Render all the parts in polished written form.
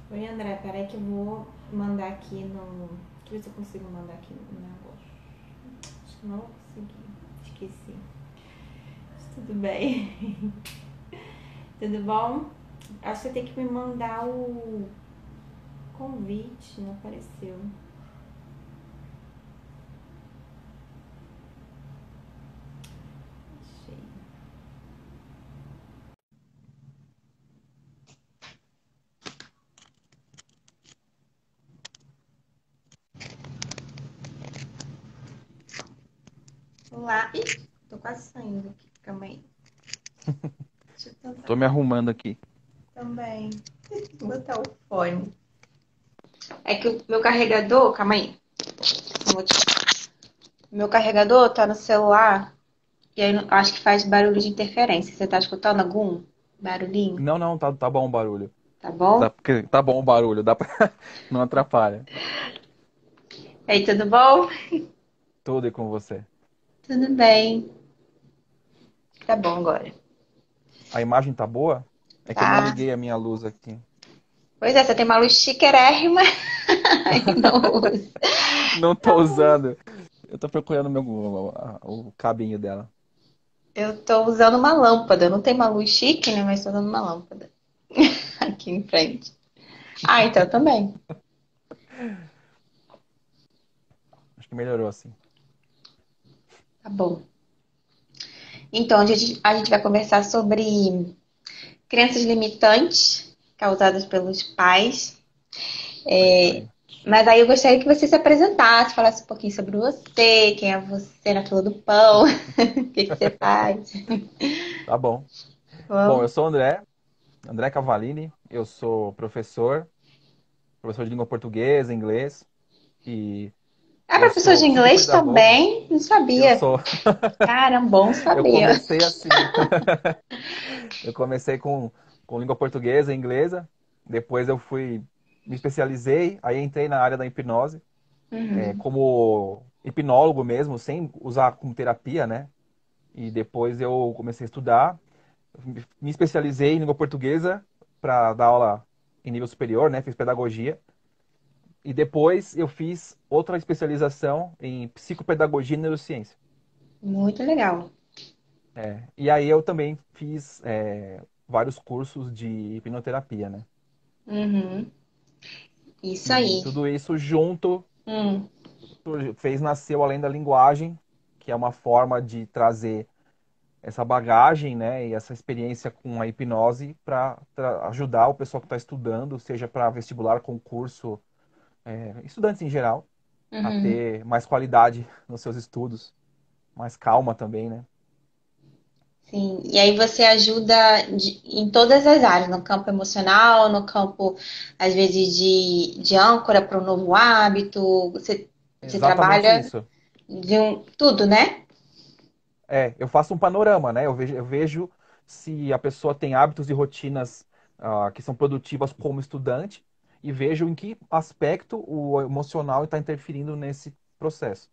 Oi, André, peraí que eu vou mandar aqui no. Deixa eu ver se eu consigo mandar aqui no negócio. Acho que não vou conseguir. Esqueci. Mas tudo bem. Tudo bom? Acho que você tem que me mandar o convite, não apareceu. Achei. Olá. Ih, tô quase saindo aqui. Calma aí. Deixa eu tentar. Tô me arrumando aqui. Também. Vou botar o fone. É que o meu carregador. Calma aí. Meu carregador tá no celular. E aí acho que faz barulho de interferência. Você tá escutando algum barulhinho? Não, não, tá bom o barulho. Tá bom? Tá bom o barulho, dá pra... não atrapalha. E aí, tudo bom? Tudo aí com você. Tudo bem. Tá bom agora. A imagem tá boa? É que eu não Tá. liguei a minha luz aqui. Pois é, você tem uma luz chiquérrima e não usa. Não tô usando. Eu tô procurando o cabinho dela. Eu tô usando uma lâmpada. Não tem uma luz chique, né? Mas tô usando uma lâmpada aqui em frente. Ah, então também. Acho que melhorou assim. Tá bom. Então, a gente vai conversar sobre crenças limitantes causadas pelos pais. É isso aí. Mas aí eu gostaria que você se apresentasse, falasse um pouquinho sobre você, quem é você na fila do pão, o que que você faz. Tá bom. Bom, Bom. eu sou o André Cavalini. Eu sou professor de língua portuguesa, inglês. E Ah, eu professor sou de inglês psicopedagogo. também? Não Eu sabia. sou. Cara, bom Eu saber. comecei assim. Eu comecei com língua portuguesa e inglesa, depois eu fui, me especializei, aí entrei na área da hipnose, como hipnólogo mesmo, sem usar como terapia, né? E depois eu comecei a estudar, me especializei em língua portuguesa para dar aula em nível superior, né? Fiz pedagogia. E depois eu fiz outra especialização em psicopedagogia e neurociência. Muito legal. E aí eu também fiz vários cursos de hipnoterapia, né? Uhum. Isso E aí. tudo isso junto Hum. fez nascer o Além da Linguagem, que é uma forma de trazer essa bagagem, né, e essa experiência com a hipnose para ajudar o pessoal que está estudando, seja para vestibular, concurso, estudantes em geral, a Uhum. ter mais qualidade nos seus estudos, mais calma também, né? Sim. E aí você ajuda em todas as áreas, no campo emocional, no campo, às vezes, de âncora para um novo hábito. Você Exatamente trabalha isso. de tudo, né? Eu faço um panorama, né? Eu vejo se a pessoa tem hábitos e rotinas que são produtivas como estudante e vejo em que aspecto o emocional está interferindo nesse processo.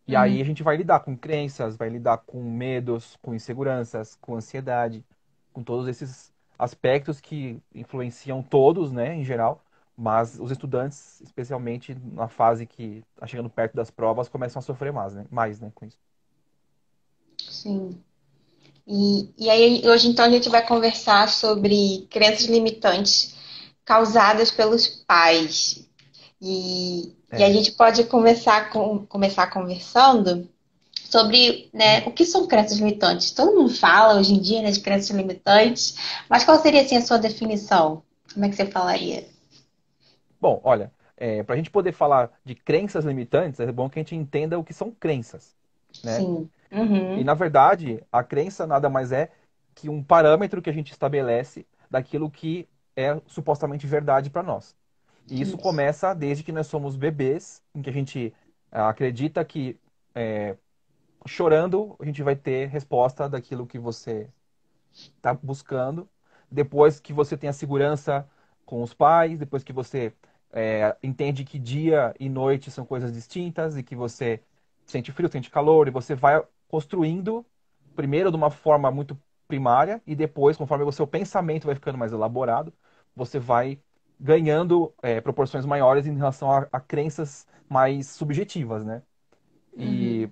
E Uhum. aí a gente vai lidar com crenças, vai lidar com medos, com inseguranças, com ansiedade, com todos esses aspectos que influenciam todos, né, em geral, mas os estudantes, especialmente na fase que está chegando perto das provas, começam a sofrer mais, né, com isso. Sim. E aí, hoje então a gente vai conversar sobre crenças limitantes causadas pelos pais. E a É. gente pode começar conversando sobre, né, Hum. o que são crenças limitantes. Todo mundo fala hoje em dia, né, de crenças limitantes, mas qual seria assim, a sua definição? Como é que você falaria? Bom, olha, para a gente poder falar de crenças limitantes, é bom que a gente entenda o que são crenças, né? Sim. E, Uhum. na verdade, a crença nada mais é que um parâmetro que a gente estabelece daquilo que é supostamente verdade para nós. E isso Isso. começa desde que nós somos bebês, em que a gente acredita que chorando a gente vai ter resposta daquilo que você está buscando. Depois que você tem a segurança com os pais, depois que você entende que dia e noite são coisas distintas e que você sente frio, sente calor, e você vai construindo, primeiro de uma forma muito primária, e depois, conforme o seu pensamento vai ficando mais elaborado, você vai ganhando proporções maiores em relação a crenças mais subjetivas, né? E Uhum.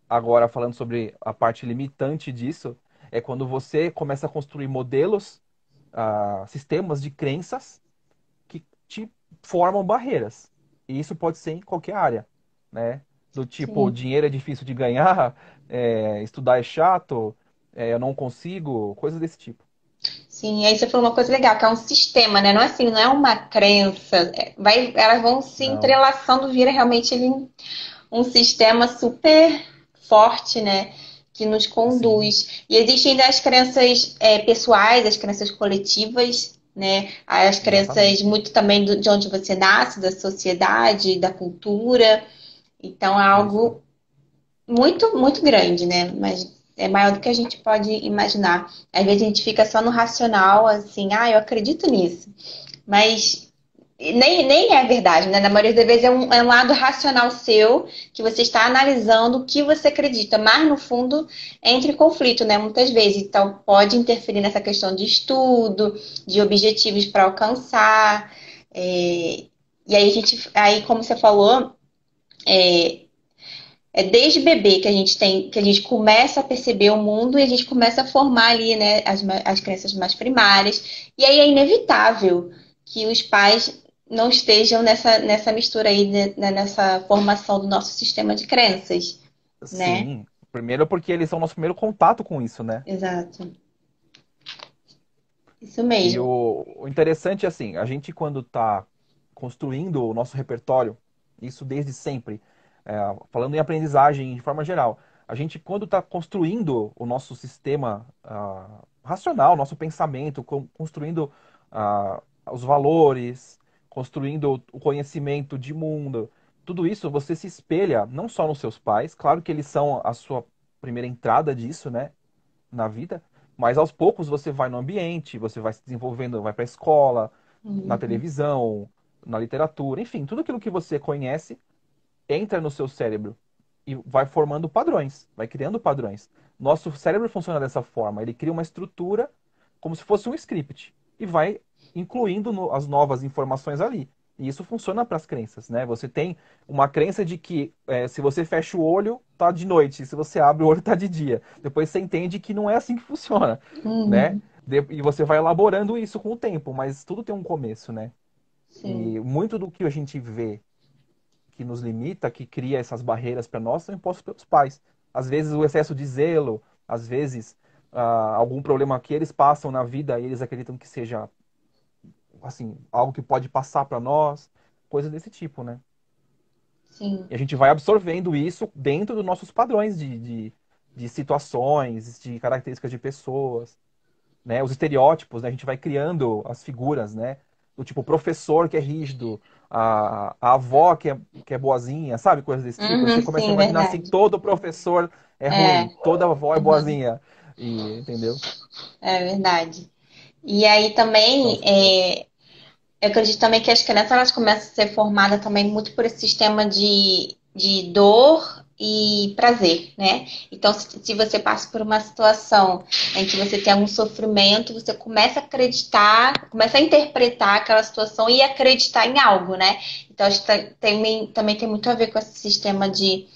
agora, falando sobre a parte limitante disso, é quando você começa a construir modelos, sistemas de crenças que te formam barreiras. E isso pode ser em qualquer área, né? Do tipo, Sim. dinheiro é difícil de ganhar, estudar é chato, eu não consigo, coisas desse tipo. Sim, aí você falou uma coisa legal, que é um sistema, né? Não é assim, não é uma crença. Elas vão se Não, entrelaçando, vira realmente ali um sistema super forte, né? Que nos sim, conduz. E existem ainda as crenças pessoais, as crenças coletivas, né? As crenças exatamente. muito também de onde você nasce, da sociedade, da cultura. Então é Isso. algo muito, muito grande, né? Mas é maior do que a gente pode imaginar. Às vezes a gente fica só no racional, assim, eu acredito nisso. Mas nem é verdade, né? Na maioria das vezes é um lado racional seu que você está analisando o que você acredita, mas no fundo entra em conflito, né? Muitas vezes. Então pode interferir nessa questão de estudo, de objetivos para alcançar. E aí, como você falou, é desde bebê que a gente tem, que a gente começa a perceber o mundo e a gente começa a formar ali, né, as crenças mais primárias. E aí é inevitável que os pais não estejam nessa mistura aí, né, nessa formação do nosso sistema de crenças, né? Sim. Primeiro porque eles são o nosso primeiro contato com isso, né? Exato. Isso E mesmo. o interessante é assim, a gente quando está construindo o nosso repertório, isso desde sempre, falando em aprendizagem de forma geral, a gente quando está construindo o nosso sistema racional, nosso pensamento, construindo os valores, construindo o conhecimento de mundo, tudo isso você se espelha não só nos seus pais, claro que eles são a sua primeira entrada disso, né, na vida, mas aos poucos você vai no ambiente, você vai se desenvolvendo, vai para a escola, na Uhum. televisão, na literatura, enfim, tudo aquilo que você conhece entra no seu cérebro e vai formando padrões, vai criando padrões. Nosso cérebro funciona dessa forma, ele cria uma estrutura como se fosse um script e vai incluindo as novas informações ali. E isso funciona para as crenças, né? Você tem uma crença de que se você fecha o olho, tá de noite, se você abre o olho, tá de dia. Depois você entende que não é assim que funciona, né? Uhum. E você vai elaborando isso com o tempo, mas tudo tem um começo, né? Sim. E muito do que a gente vê que nos limita, que cria essas barreiras para nós, são impostos pelos pais. Às vezes o excesso de zelo, às vezes algum problema que eles passam na vida e eles acreditam que seja assim algo que pode passar para nós, coisas desse tipo, né? Sim. E a gente vai absorvendo isso dentro dos nossos padrões de situações, de características de pessoas, né? Os estereótipos, né? A gente vai criando as figuras, né? Do tipo professor que é rígido, a avó que é boazinha, sabe? Coisas desse tipo. Aí Uhum, você começa a sim, imaginar assim, verdade. todo professor é É. ruim, toda avó é Uhum. boazinha. E, entendeu? É verdade. E aí Então, também, eu acredito também que as crianças elas começam a ser formadas também muito por esse sistema de dor e prazer, né? Então, se você passa por uma situação em que você tem algum sofrimento, você começa a acreditar, começa a interpretar aquela situação e acreditar em algo, né? Então, acho que também tem muito a ver com esse sistema de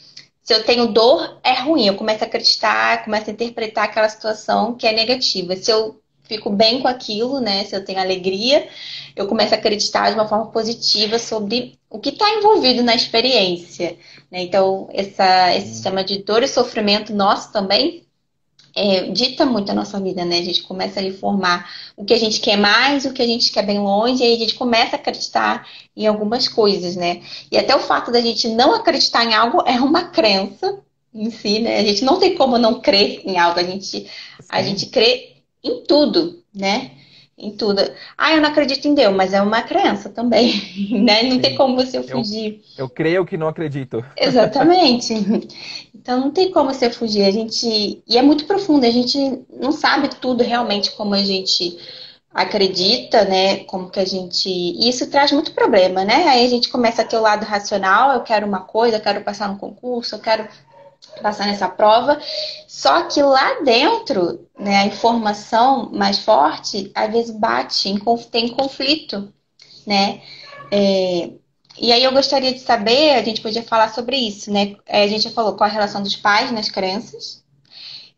se eu tenho dor, é ruim. Eu começo a acreditar, começo a interpretar aquela situação que é negativa. Se eu fico bem com aquilo, né? Se eu tenho alegria, eu começo a acreditar de uma forma positiva sobre o que está envolvido na experiência, né? Então, esse sim, sistema de dor e sofrimento nosso também dita muito a nossa vida, né? A gente começa a ali formar o que a gente quer mais, o que a gente quer bem longe, e aí a gente começa a acreditar em algumas coisas, né? E até o fato da gente não acreditar em algo é uma crença em si, né? A gente não tem como não crer em algo, a gente sim. crê em tudo, né? Em tudo. Eu não acredito em Deus, mas é uma crença também, né? Não tem Sim. como você Eu, fugir. eu creio que não acredito. Exatamente. Então não tem como você fugir. E é muito profundo, a gente não sabe tudo realmente como a gente acredita, né? Como que a gente. E isso traz muito problema, né? Aí a gente começa a ter o lado racional, eu quero uma coisa, eu quero passar no concurso, eu quero passar nessa prova. Só que lá dentro, né, a informação mais forte, às vezes bate, tem conflito. né? É, e aí eu gostaria de saber, a gente podia falar sobre isso, né? A gente já falou qual a relação dos pais nas crianças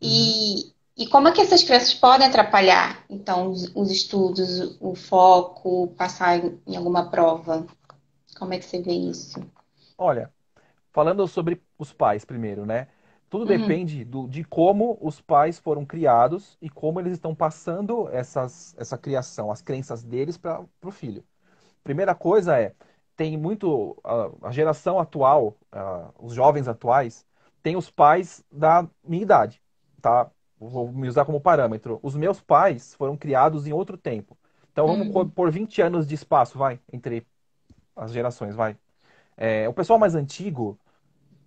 Uhum. e como é que essas crianças podem atrapalhar, então, os estudos, o foco, passar em alguma prova. Como é que você vê isso? Olha, falando sobre os pais primeiro, né? Tudo Uhum, depende de como os pais foram criados e como eles estão passando essa criação, as crenças deles para o filho. Primeira coisa tem muito, a geração atual, os jovens atuais, tem os pais da minha idade, tá? Vou me usar como parâmetro. Os meus pais foram criados em outro tempo. Então vamos uhum, por 20 anos de espaço, vai, entre as gerações, vai. O pessoal mais antigo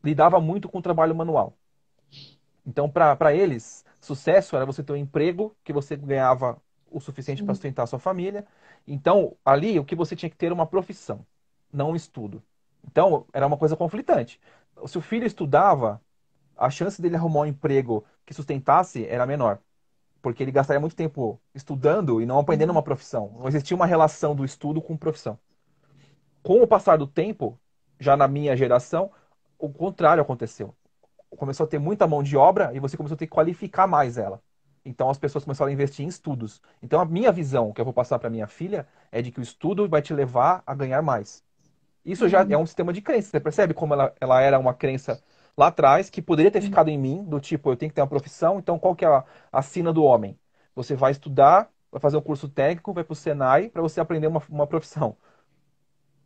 lidava muito com o trabalho manual. Então, para eles, sucesso era você ter um emprego que você ganhava o suficiente para sim. sustentar a sua família. Então, ali, o que você tinha que ter era uma profissão, não um estudo. Então, era uma coisa conflitante. Se o filho estudava, a chance dele arrumar um emprego que sustentasse era menor, porque ele gastaria muito tempo estudando e não aprendendo uma profissão. Não existia uma relação do estudo com profissão. Com o passar do tempo, já na minha geração, o contrário aconteceu. Começou a ter muita mão de obra e você começou a ter que qualificar mais ela. Então as pessoas começaram a investir em estudos. Então a minha visão que eu vou passar para minha filha é de que o estudo vai te levar a ganhar mais. Isso já é Uhum, um sistema de crença. Você percebe como ela era uma crença lá atrás que poderia ter ficado em mim, do tipo, eu tenho que ter uma profissão, então qual que é a sina do homem? Você vai estudar, vai fazer um curso técnico, vai para o Senai para você aprender uma profissão.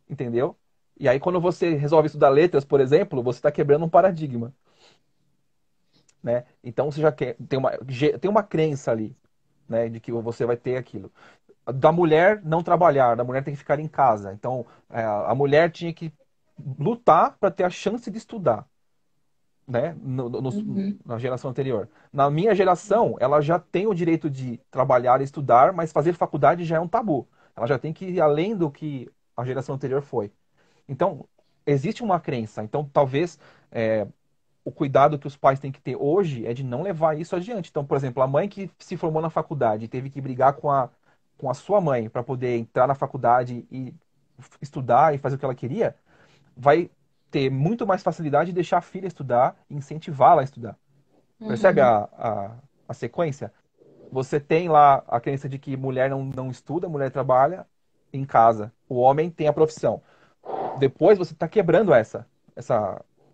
Entendeu? E aí, quando você resolve estudar letras, por exemplo, você está quebrando um paradigma, né? Então, você já tem uma crença ali, né, de que você vai ter aquilo. Da mulher não trabalhar, da mulher tem que ficar em casa. Então, a mulher tinha que lutar para ter a chance de estudar, né, uhum, na geração anterior. Na minha geração, ela já tem o direito de trabalhar e estudar, mas fazer faculdade já é um tabu. Ela já tem que ir além do que a geração anterior foi. Então, existe uma crença. Então, talvez o cuidado que os pais têm que ter hoje é de não levar isso adiante. Então, por exemplo, a mãe que se formou na faculdade e teve que brigar com a sua mãe para poder entrar na faculdade e estudar e fazer o que ela queria, vai ter muito mais facilidade de deixar a filha estudar e incentivá-la a estudar. Percebe uhum, a sequência? Você tem lá a crença de que mulher não estuda, mulher trabalha em casa. O homem tem a profissão. Depois você está quebrando essa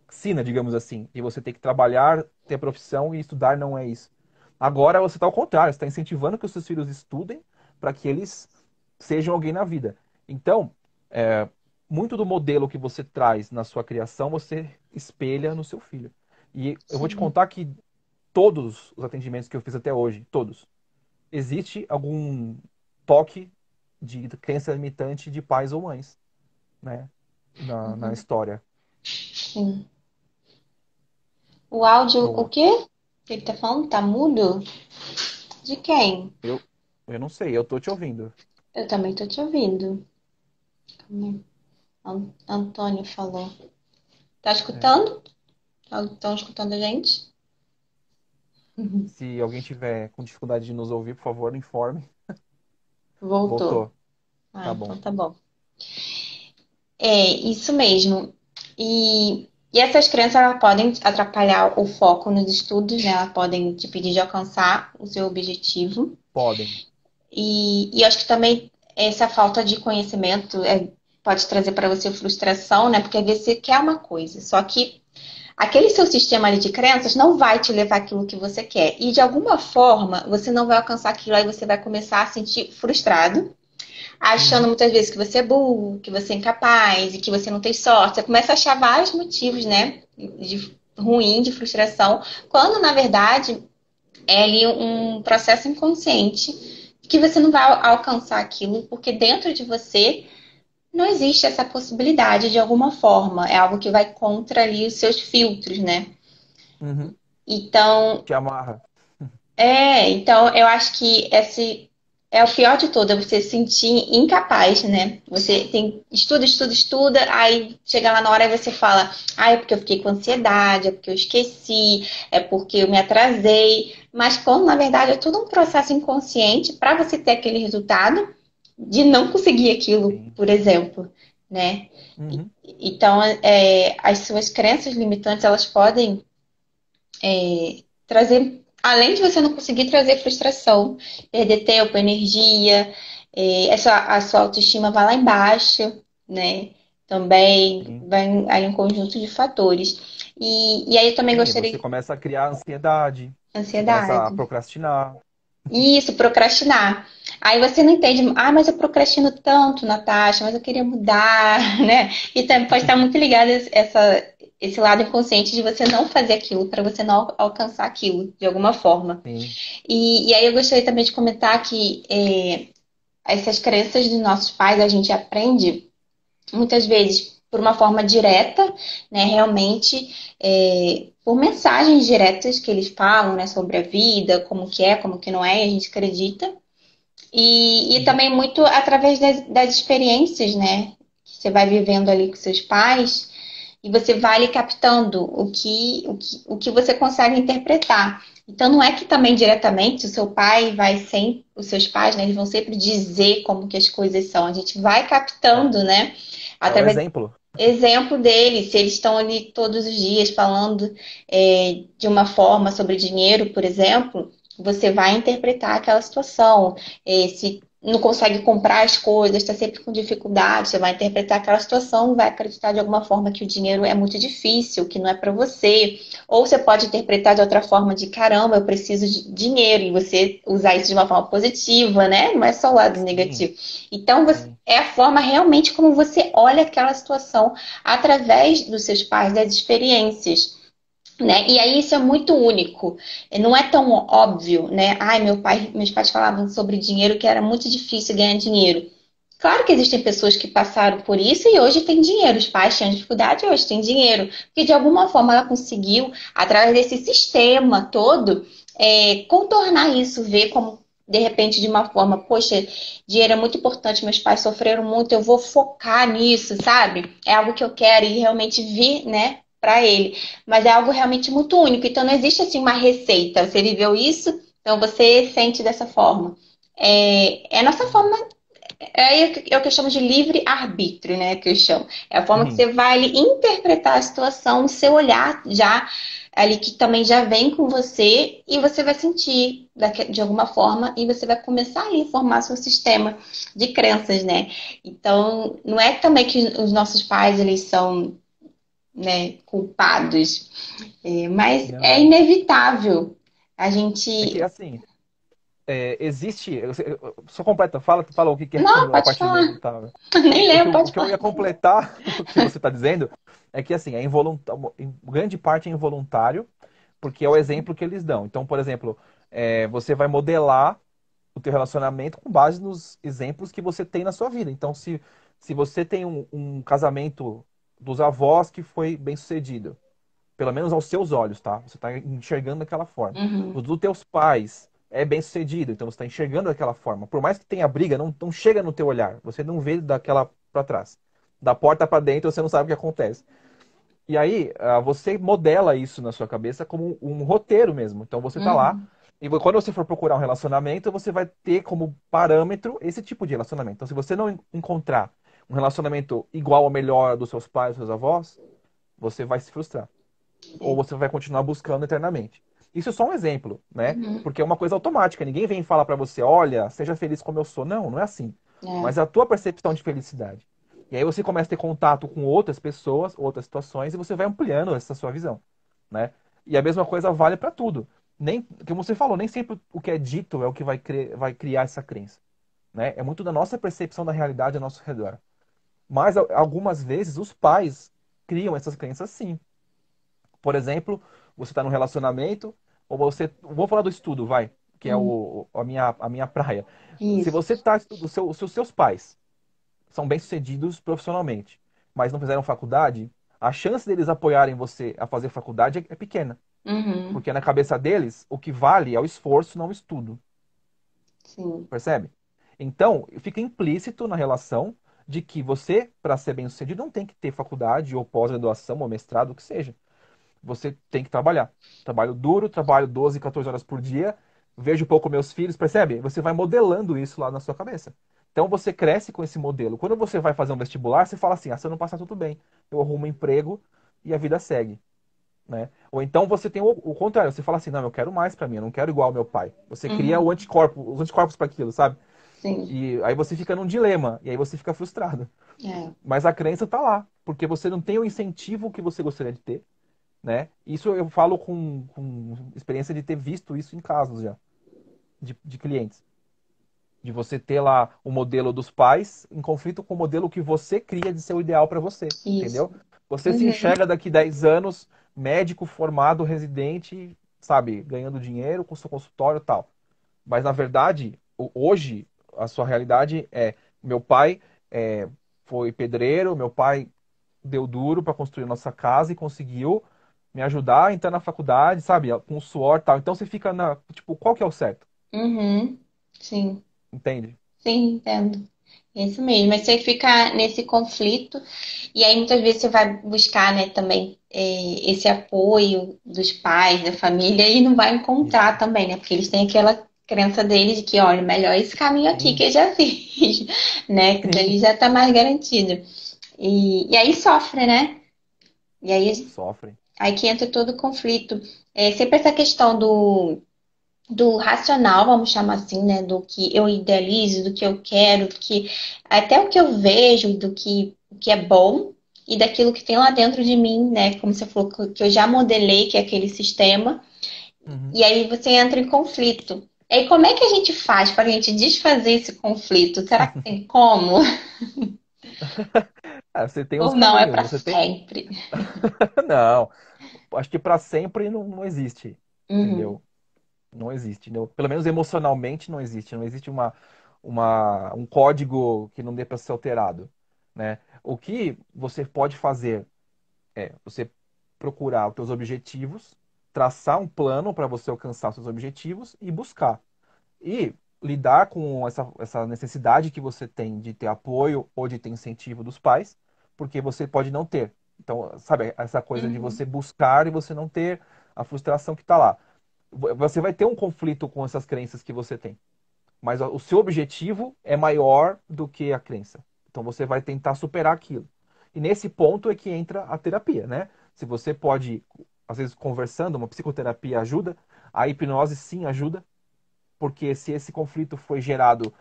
sina, digamos assim, de você ter que trabalhar, ter profissão e estudar não é isso. Agora você está ao contrário, você está incentivando que os seus filhos estudem para que eles sejam alguém na vida. Então, é, muito do modelo que você traz na sua criação, você espelha no seu filho. E eu vou te sim. contar que todos os atendimentos que eu fiz até hoje, todos, existe algum toque de crença limitante de pais ou mães, né? Na Uhum, história. sim. O áudio, o Boa. quê? Que ele tá falando? Tá mudo? De quem? Eu, eu não sei, eu tô te ouvindo. Eu também tô te ouvindo. Calma aí. Antônio falou. Tá É. escutando? Estão escutando a gente? Uhum. Se alguém tiver com dificuldade de nos ouvir, por favor, informe. Voltou. Voltou. Ah, Tá bom. então tá bom. É, isso mesmo. E essas crenças elas podem atrapalhar o foco nos estudos, né? Elas podem te pedir de alcançar o seu objetivo. Podem. E eu acho que também essa falta de conhecimento pode trazer para você frustração, né? Porque às vezes você quer uma coisa, só que aquele seu sistema ali de crenças não vai te levar aquilo que você quer. E de alguma forma você não vai alcançar aquilo, aí você vai começar a se sentir frustrado, achando Uhum. muitas vezes que você é burro, que você é incapaz e que você não tem sorte. Você começa a achar vários motivos, né? De ruim, de frustração, quando na verdade é ali um processo inconsciente que você não vai alcançar aquilo, porque dentro de você não existe essa possibilidade de alguma forma. É algo que vai contra ali os seus filtros, né? Uhum. Então, Te amarra. então eu acho que esse é o pior de tudo, é você se sentir incapaz, né? Você tem estuda, estuda, estuda, aí chega lá na hora e você fala, ah, é porque eu fiquei com ansiedade, é porque eu esqueci, é porque eu me atrasei. Mas quando na verdade é tudo um processo inconsciente para você ter aquele resultado de não conseguir aquilo, sim. por exemplo, né? Uhum. Então, as suas crenças limitantes, elas podem trazer, além de você não conseguir trazer frustração, perder tempo, energia, a sua autoestima vai lá embaixo, né? Também Sim. vai aí um conjunto de fatores. E aí eu também Sim, você gostaria. começa a criar ansiedade, você começa a Ansiedade. procrastinar. Isso, procrastinar. Aí você não entende, mas eu procrastino tanto, Natasha, mas eu queria mudar, né? E também pode estar muito ligado esse lado inconsciente de você não fazer aquilo, para você não alcançar aquilo, de alguma forma. Sim, E aí eu gostaria também de comentar que essas crenças dos nossos pais a gente aprende muitas vezes por uma forma direta, né? Realmente, por mensagens diretas que eles falam, né? Sobre a vida, como que não é, e a gente acredita. E sim, também muito através das experiências, né? Que você vai vivendo ali com seus pais e você vai ali captando o que você consegue interpretar. Então não é que também diretamente o seu pai vai sempre, os seus pais, né, eles vão sempre dizer como que as coisas são. A gente vai captando, é. né, É o através do exemplo. exemplo deles, se eles estão ali todos os dias falando de uma forma sobre dinheiro, por exemplo, você vai interpretar aquela situação. Se não consegue comprar as coisas, está sempre com dificuldade, você vai interpretar aquela situação, vai acreditar de alguma forma que o dinheiro é muito difícil, que não é para você. Ou você pode interpretar de outra forma de caramba, eu preciso de dinheiro, e você usar isso de uma forma positiva, né? Não é só o lado Sim, negativo. Então, sim. é a forma realmente como você olha aquela situação através dos seus pais, das experiências. Né? E aí isso é muito único, não é tão óbvio, né? Ai, meus pais falavam sobre dinheiro que era muito difícil ganhar dinheiro. Claro que existem pessoas que passaram por isso e hoje têm dinheiro. Os pais tinham dificuldade e hoje têm dinheiro. Porque de alguma forma ela conseguiu, através desse sistema todo, contornar isso, ver como, de repente, de uma forma, poxa, dinheiro é muito importante, meus pais sofreram muito, eu vou focar nisso, sabe? É algo que eu quero e realmente vir, né, para ele. Mas é algo realmente muito único. Então não existe assim uma receita. Você viveu isso, então você sente dessa forma. É a nossa Sim. forma é o que eu chamo de livre-arbítrio, né? Que eu chamo. É a forma que Sim. você vai ali interpretar a situação, o seu olhar já ali que também já vem com você e você vai sentir de alguma forma e você vai começar ali a formar seu sistema de crenças, né? Então, não é também que os nossos pais eles são, né, culpados, mas é Não. inevitável a É que gente. assim, existe. Só completa, fala o que que é Não, a pode parte falar. inevitável. Nem lembro, O pode que eu falar. ia completar, o que você está dizendo, é que assim, é involuntário, em grande parte é involuntário, porque é o exemplo que eles dão. Então, por exemplo, você vai modelar o teu relacionamento com base nos exemplos que você tem na sua vida. Então, se você tem um casamento dos avós que foi bem sucedido, pelo menos aos seus olhos, tá? Você está enxergando daquela forma. Uhum. O dos teus pais é bem sucedido, então você está enxergando daquela forma. Por mais que tenha briga, não chega no teu olhar. Você não vê daquela para trás. Da porta para dentro, você não sabe o que acontece. E aí, você modela isso na sua cabeça como um roteiro mesmo. Então você tá lá, Uhum. e quando você for procurar um relacionamento, você vai ter como parâmetro esse tipo de relacionamento. Então, se você não encontrar um relacionamento igual ou melhor dos seus pais, dos seus avós, você vai se frustrar ou É. você vai continuar buscando eternamente. Isso é só um exemplo, né? Uhum. Porque é uma coisa automática. Ninguém vem falar para você, olha, seja feliz como eu sou. Não, não é assim. Mas É. é a tua percepção de felicidade. E aí você começa a ter contato com outras pessoas, outras situações, e você vai ampliando essa sua visão, né? E a mesma coisa vale para tudo. Nem, como você falou, nem sempre o que é dito é o que vai criar essa crença, né? É muito da nossa percepção da realidade ao nosso redor. Mas algumas vezes os pais criam essas crenças sim. Por exemplo, você está num relacionamento, ou você. Vou falar do estudo, vai, que é Hum. a minha praia. Se Isso. você está. Se os seus pais são bem-sucedidos profissionalmente, mas não fizeram faculdade, a chance deles apoiarem você a fazer faculdade é pequena. Uhum. Porque na cabeça deles, o que vale é o esforço, não o estudo. Sim. Percebe? Então, fica implícito na relação de que você, para ser bem-sucedido, não tem que ter faculdade, ou pós-graduação, ou mestrado, o que seja. Você tem que trabalhar. Trabalho duro, trabalho 12, 14 horas por dia, vejo pouco meus filhos, percebe? Você vai modelando isso lá na sua cabeça. Então você cresce com esse modelo. Quando você vai fazer um vestibular, você fala assim, se eu não passar tudo bem, eu arrumo um emprego e a vida segue, né? Ou então você tem o contrário, você fala assim, não, eu quero mais pra mim, eu não quero igual ao meu pai. Você cria Uhum. os anticorpos para aquilo, sabe? Sim. E aí você fica num dilema, e aí você fica frustrado. É. Mas a crença tá lá, porque você não tem o incentivo que você gostaria de ter, né? Isso eu falo com experiência de ter visto isso em casos já, de clientes. De você ter lá o modelo dos pais em conflito com o modelo que você cria de ser o ideal para você, Isso. entendeu? Você se Uhum. enxerga daqui 10 anos, médico formado, residente, sabe, ganhando dinheiro com seu consultório e tal. Mas na verdade, hoje, a sua realidade é: meu pai é, foi pedreiro, meu pai deu duro para construir nossa casa e conseguiu me ajudar a entrar na faculdade, sabe, com suor e tal. Então você fica tipo, qual que é o certo? Uhum. Sim. Entende? Sim, entendo. É isso mesmo. Mas você fica nesse conflito, e aí muitas vezes você vai buscar, né, também esse apoio dos pais, da família, e não vai Isso. encontrar também, né? Porque eles têm aquela crença deles de que, olha, melhor esse caminho aqui Sim, que eu já fiz, né? Que daí sim. já tá mais garantido. E aí sofre, né? E Sofrem. aí que entra todo o conflito. É sempre essa questão do racional, vamos chamar assim, né? Do que eu idealizo, do que eu quero, do que até o que eu vejo, o que é bom e daquilo que tem lá dentro de mim, né? Como você falou, que eu já modelei, que é aquele sistema, Uhum. e aí você entra em conflito. E aí, como é que a gente faz para a gente desfazer esse conflito? Será que tem como? Você tem os Ou não é caminhos, para você tem. sempre? Não, acho que para sempre não existe, Uhum, entendeu? Não existe, entendeu? Pelo menos emocionalmente não existe. Não existe um código que não dê para ser alterado, né? O que você pode fazer é você procurar os seus objetivos, traçar um plano para você alcançar os seus objetivos e buscar. E lidar com essa necessidade que você tem de ter apoio ou de ter incentivo dos pais, porque você pode não ter. Então, sabe, essa coisa de uhum, você buscar e você não ter a frustração que está lá. Você vai ter um conflito com essas crenças que você tem, mas o seu objetivo é maior do que a crença. Então você vai tentar superar aquilo. E nesse ponto é que entra a terapia, né? Se você pode, às vezes, conversando, uma psicoterapia ajuda, a hipnose sim ajuda, porque se esse conflito foi gerado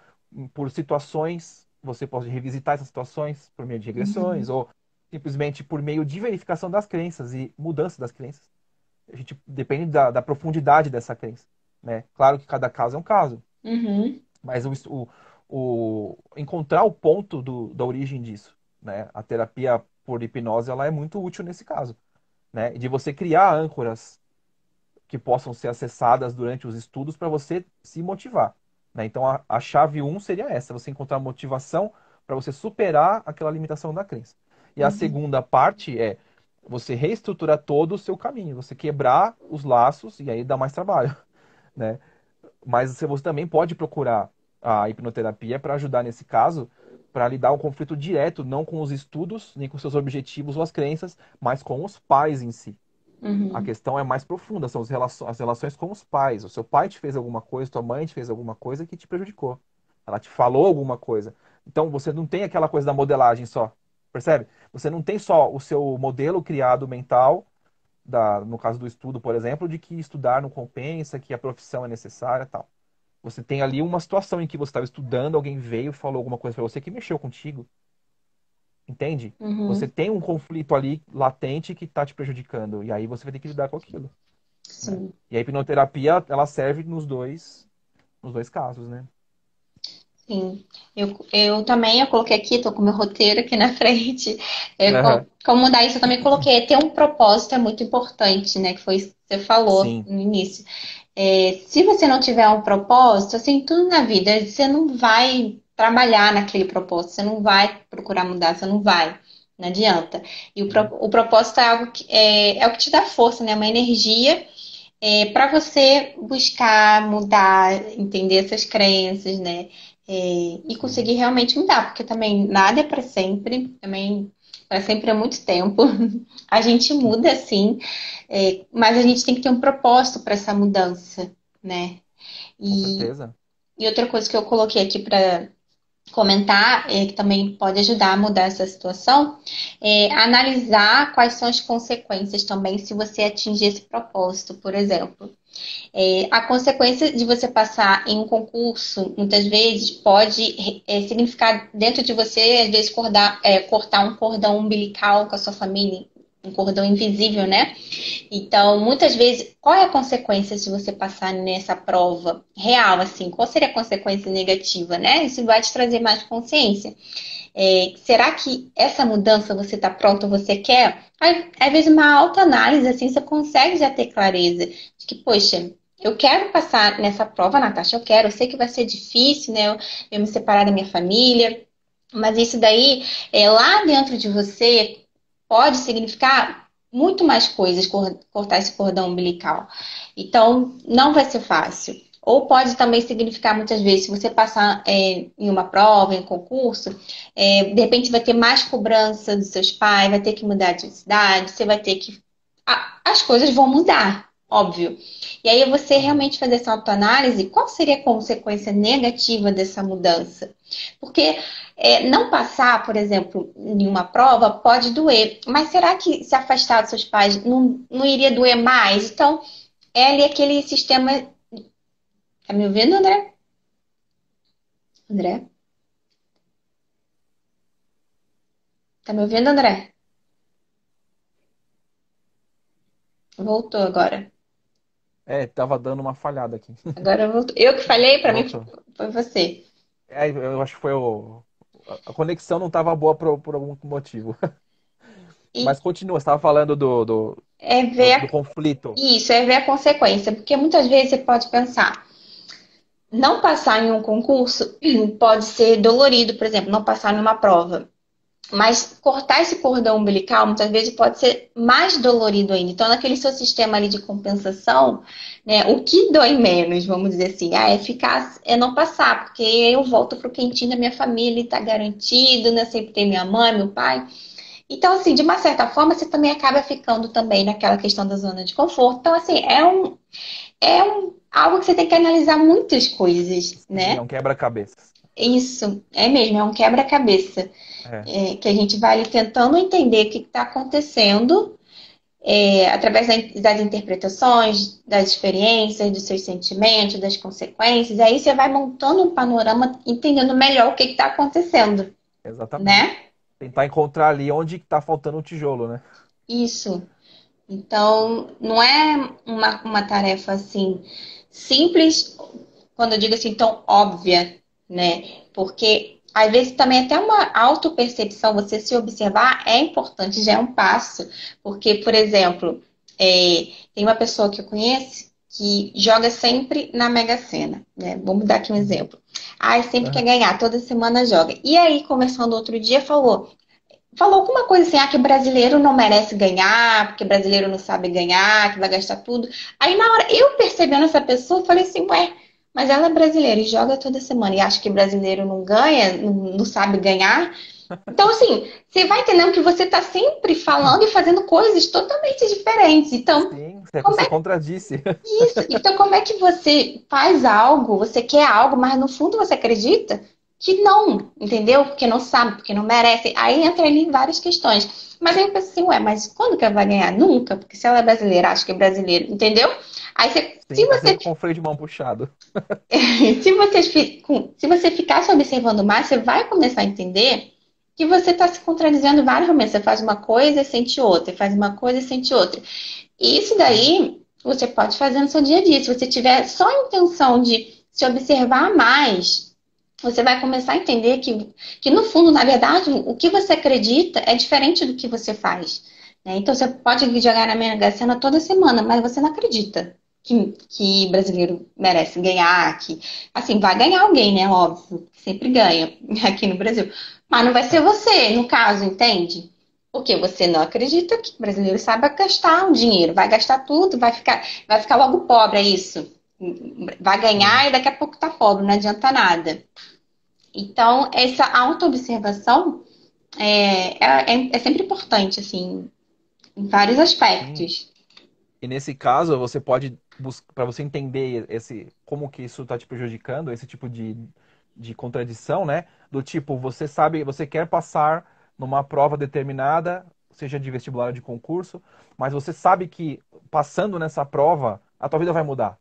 por situações, você pode revisitar essas situações por meio de regressões, uhum, ou simplesmente por meio de verificação das crenças e mudança das crenças. A gente depende da profundidade dessa crença, né? Claro que cada caso é um caso, uhum, mas encontrar o ponto da origem disso, né? A terapia por hipnose ela é muito útil nesse caso, né? De você criar âncoras que possam ser acessadas durante os estudos para você se motivar, né? Então a chave um seria essa, você encontrar motivação para você superar aquela limitação da crença. E a uhum, segunda parte é você reestruturar todo o seu caminho, você quebrar os laços e aí dá mais trabalho, né? Mas você também pode procurar a hipnoterapia para ajudar nesse caso, para lidar um conflito direto, não com os estudos, nem com seus objetivos ou as crenças, mas com os pais em si. A uhum. questão é mais profunda, são as relações com os pais. O seu pai te fez alguma coisa, tua mãe te fez alguma coisa que te prejudicou. Ela te falou alguma coisa. Então você não tem aquela coisa da modelagem só, percebe? Você não tem só o seu modelo criado mental, no caso do estudo, por exemplo, de que estudar não compensa, que a profissão é necessária e tal. Você tem ali uma situação em que você estava estudando, alguém veio e falou alguma coisa para você que mexeu contigo, entende? Você Uhum. tem um conflito ali latente que está te prejudicando, e aí você vai ter que lidar com aquilo, né? Sim. E a hipnoterapia, ela serve nos dois casos, né? Sim, eu também eu coloquei aqui, tô com meu roteiro aqui na frente. Aham. Como mudar isso, eu também coloquei. Ter um propósito é muito importante, né? Que foi isso que você falou Sim, no início. Se você não tiver um propósito, assim, tudo na vida, você não vai trabalhar naquele propósito, você não vai procurar mudar, você não vai. Não adianta. E sim. o propósito é algo que é o que te dá força, né? Uma energia para você buscar mudar, entender essas crenças, né? E Sim. conseguir realmente mudar, porque também nada é para sempre, também para sempre é muito tempo. A gente muda sim, mas a gente tem que ter um propósito para essa mudança, né? Com E, certeza. e outra coisa que eu coloquei aqui comentar, que também pode ajudar a mudar essa situação, analisar quais são as consequências também se você atingir esse propósito, por exemplo. A consequência de você passar em um concurso, muitas vezes, pode significar dentro de você, às vezes, cortar um cordão umbilical com a sua família, um cordão invisível, né? Então, muitas vezes, qual é a consequência se você passar nessa prova real, assim? Qual seria a consequência negativa, né? Isso vai te trazer mais consciência. Será que essa mudança você está pronto, você quer? Às vezes, uma autoanálise, assim, você consegue já ter clareza de que, poxa, eu quero passar nessa prova, Natasha, eu sei que vai ser difícil, né? Eu me separar da minha família, mas isso daí, lá dentro de você, pode significar muito mais coisas, cortar esse cordão umbilical. Então, não vai ser fácil. Ou pode também significar, muitas vezes, se você passar em uma prova, em um concurso, de repente vai ter mais cobrança dos seus pais, vai ter que mudar de cidade, você vai ter que. As coisas vão mudar, óbvio. E aí você realmente fazer essa autoanálise, qual seria a consequência negativa dessa mudança? Porque não passar, por exemplo, em uma prova pode doer, mas será que se afastar dos seus pais não iria doer mais? Então, é ali aquele sistema. Tá me ouvindo, André? André? Tá me ouvindo, André? Voltou agora. Tava dando uma falhada aqui. Agora voltou. Eu que falei, pra mim Voltou. foi você. Eu acho que foi a conexão não estava boa por algum motivo. E Mas continua, você estava falando é ver do conflito. isso, é ver a consequência, porque muitas vezes você pode pensar, não passar em um concurso pode ser dolorido, por exemplo, não passar em uma prova. Mas cortar esse cordão umbilical muitas vezes pode ser mais dolorido ainda. Então, naquele seu sistema ali de compensação, né, o que dói menos, vamos dizer assim, é não passar, porque eu volto pro quentinho da minha família e tá garantido, né? Sempre tem minha mãe, meu pai. Então, assim, de uma certa forma, você também acaba ficando também naquela questão da zona de conforto. Então, assim, algo que você tem que analisar muitas coisas, Sim, é né? um quebra-cabeças. Isso, é mesmo, é um quebra-cabeça É, que a gente vai ali tentando entender o que está acontecendo através das interpretações, das experiências, dos seus sentimentos, das consequências. Aí você vai montando um panorama, entendendo melhor o que está acontecendo, exatamente. né? Tentar encontrar ali onde está faltando o tijolo, né? Isso. Então, não é uma tarefa assim simples, quando eu digo assim, tão óbvia, né? Porque às vezes também até uma autopercepção, você se observar é importante, já é um passo. Porque, por exemplo, tem uma pessoa que eu conheço que joga sempre na Mega Sena, né? Vamos dar aqui um Uhum. exemplo. Ai, sempre quer Aham. ganhar, toda semana joga. E aí, conversando outro dia, falou alguma coisa assim, que brasileiro não merece ganhar, porque brasileiro não sabe ganhar, que vai gastar tudo. Aí na hora, eu percebendo essa pessoa, falei assim, ué, mas ela é brasileira e joga toda semana e acha que brasileiro não ganha, não sabe ganhar. Então, assim, você vai entendendo que você está sempre falando e fazendo coisas totalmente diferentes. Então, Sim, como você é contradisse. isso? Então, como é que você faz algo, você quer algo, mas no fundo você acredita que não, entendeu? Porque não sabe, porque não merece. Aí entra ali várias questões. Mas aí eu penso assim, ué, mas quando que ela vai ganhar? Nunca, porque se ela é brasileira, acho que é brasileiro, entendeu? Aí se Sim, tá você sempre com o freio de mão puxado. se você ficar se observando mais, você vai começar a entender que você está se contradizendo vários momentos. Você faz uma coisa e sente outra, faz uma coisa e sente outra. E isso Sim, daí você pode fazer no seu dia a dia. Se você tiver só a intenção de se observar mais, você vai começar a entender que no fundo, na verdade, o que você acredita é diferente do que você faz, né? Então você pode jogar na Mega Sena toda semana, mas você não acredita que brasileiro merece ganhar, que assim, vai ganhar alguém, né? Óbvio, sempre ganha aqui no Brasil. Mas não vai ser é. você, no caso, entende? Porque você não acredita que o brasileiro sabe gastar o dinheiro, vai gastar tudo, vai ficar logo pobre, é isso. Vai Sim. ganhar e daqui a pouco tá pobre, não adianta nada. Então, essa autoobservação é sempre importante, assim, em vários Sim. aspectos. E nesse caso, você pode buscar, para você entender como que isso está te prejudicando, esse tipo de contradição, né? Do tipo, você sabe, você quer passar numa prova determinada, seja de vestibular ou de concurso, mas você sabe que passando nessa prova, a tua vida vai mudar.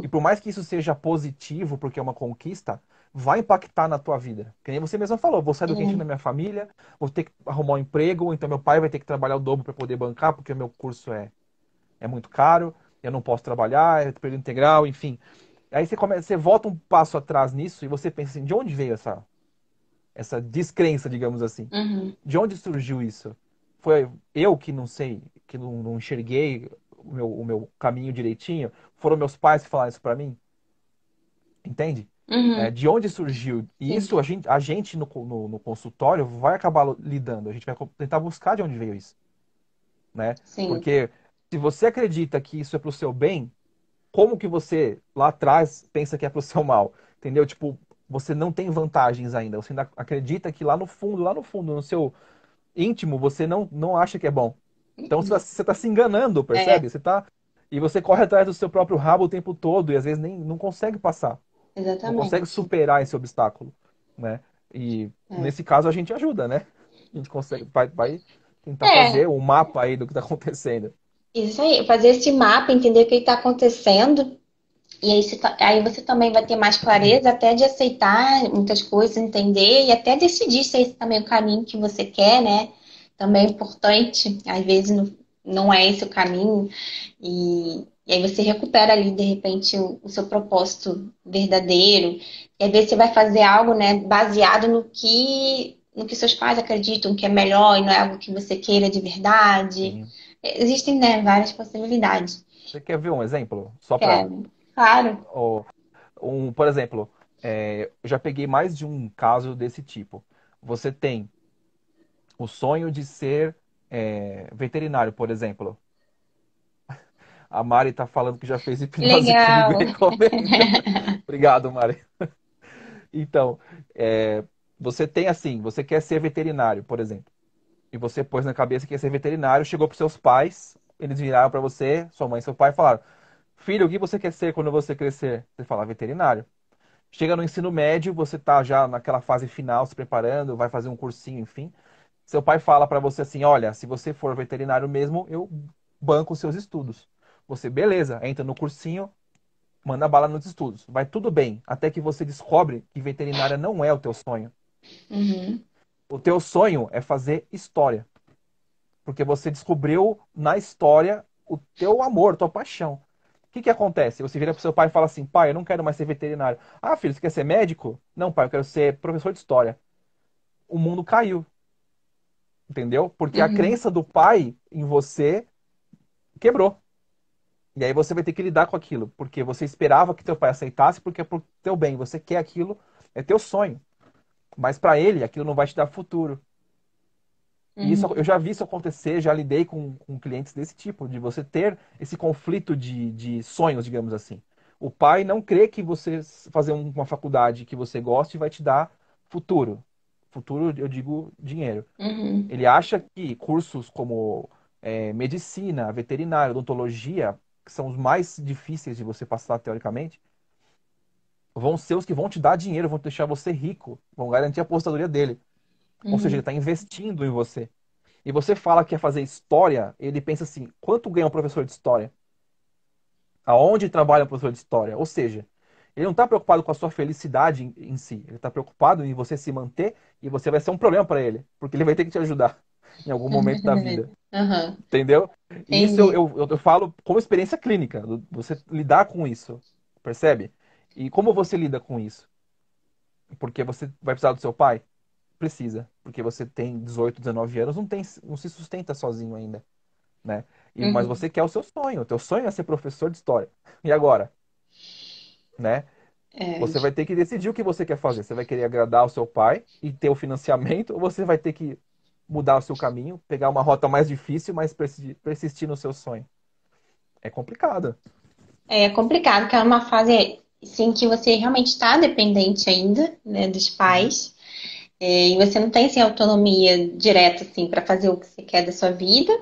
E Sim. por mais que isso seja positivo, porque é uma conquista, vai impactar na tua vida. Que nem você mesmo falou, vou sair do quentinho da É, minha família, vou ter que arrumar um emprego, ou então meu pai vai ter que trabalhar o dobro para poder bancar, porque o meu curso é muito caro, eu não posso trabalhar, é período integral, enfim. Aí você começa, você volta um passo atrás nisso e você pensa assim, de onde veio essa descrença, digamos assim? uhum, De onde surgiu isso? Foi eu que não sei, que não enxerguei o meu caminho direitinho? Foram meus pais que falaram isso para mim? Entende? uhum, De onde surgiu? E sim, isso a gente no consultório vai acabar lidando. A gente vai tentar buscar de onde veio isso, né? sim, Porque se você acredita que isso é pro seu bem, como que você lá atrás pensa que é pro seu mal? Entendeu? Tipo, você não tem vantagens ainda. Você ainda acredita que lá no fundo, no seu íntimo, você não acha que é bom. Então você tá se enganando, é, percebe? E você corre atrás do seu próprio rabo o tempo todo e às vezes nem não consegue passar, não consegue exatamente. superar esse obstáculo, né? E É. nesse caso a gente ajuda, né? A gente consegue, vai tentar É, fazer um mapa aí do que está acontecendo. isso aí, fazer esse mapa, entender o que está acontecendo, e aí, aí você também vai ter mais clareza até de aceitar muitas coisas, entender e até decidir se esse também é o caminho que você quer, né? Também é importante, às vezes não é esse o caminho, e aí você recupera ali, de repente, o seu propósito verdadeiro, e às vezes você vai fazer algo, né, baseado no que seus pais acreditam que é melhor e não é algo que você queira de verdade. Sim. Existem, né, várias possibilidades. Você quer ver um exemplo? Só para, Quero. Claro. por exemplo, eu já peguei mais de um caso desse tipo. Você tem o sonho de ser veterinário, por exemplo. A Mari tá falando que já fez hipnose comigo e Legal. recomenda. Obrigado, Mari. Então, você tem assim, você quer ser veterinário, por exemplo. E você pôs na cabeça que ia ser veterinário, chegou para seus pais, eles viraram para você, sua mãe e seu pai, e falaram: Filho, o que você quer ser quando você crescer? Você fala veterinário. Chega no ensino médio, você tá já naquela fase final, se preparando, vai fazer um cursinho, enfim. Seu pai fala para você assim: Olha, se você for veterinário mesmo, eu banco os seus estudos. Você, beleza, entra no cursinho, manda bala nos estudos. Vai tudo bem, até que você descobre que veterinária não é o teu sonho. Uhum, O teu sonho é fazer história. Porque você descobriu na história o teu amor, tua paixão. O que que acontece? Você vira pro seu pai e fala assim: pai, eu não quero mais ser veterinário. Ah, filho, você quer ser médico? Não, pai, eu quero ser professor de história. O mundo caiu, entendeu? Porque a uhum, crença do pai em você quebrou. E aí você vai ter que lidar com aquilo, porque você esperava que teu pai aceitasse, porque é pro teu bem, você quer aquilo, é teu sonho. Mas para ele, aquilo não vai te dar futuro. E isso, eu uhum, já vi isso acontecer, já lidei com clientes desse tipo, de você ter esse conflito de sonhos, digamos assim. O pai não crê que você fazer uma faculdade que você goste vai te dar futuro. Futuro, eu digo dinheiro. uhum, Ele acha que cursos como medicina, veterinária, odontologia, que são os mais difíceis de você passar teoricamente, vão ser os que vão te dar dinheiro, vão deixar você rico, vão garantir a aposentadoria dele. Ou seja, ele uhum, está investindo em você. E você fala que quer fazer história, ele pensa assim: quanto ganha um professor de história? Aonde trabalha um professor de história? Ou seja, ele não está preocupado com a sua felicidade em si, ele está preocupado em você se manter e você vai ser um problema para ele, porque ele vai ter que te ajudar em algum momento da vida. uhum, Entendeu? E isso eu, entendi. eu, eu falo como experiência clínica, você lidar com isso, percebe? E como você lida com isso? Porque você vai precisar do seu pai? Precisa, porque você tem 18, 19 anos, não se sustenta sozinho ainda, né? Mas Uhum, você quer o seu sonho, o teu sonho é ser professor de história. E agora, né? é, Você vai ter que decidir o que você quer fazer. Você vai querer agradar o seu pai e ter o financiamento, ou você vai ter que mudar o seu caminho, pegar uma rota mais difícil, mas persistir no seu sonho. É complicado. é complicado, porque é uma fase assim, que você realmente está dependente ainda, né, dos Sim. pais, e você não tem assim, autonomia direta assim, para fazer o que você quer da sua vida,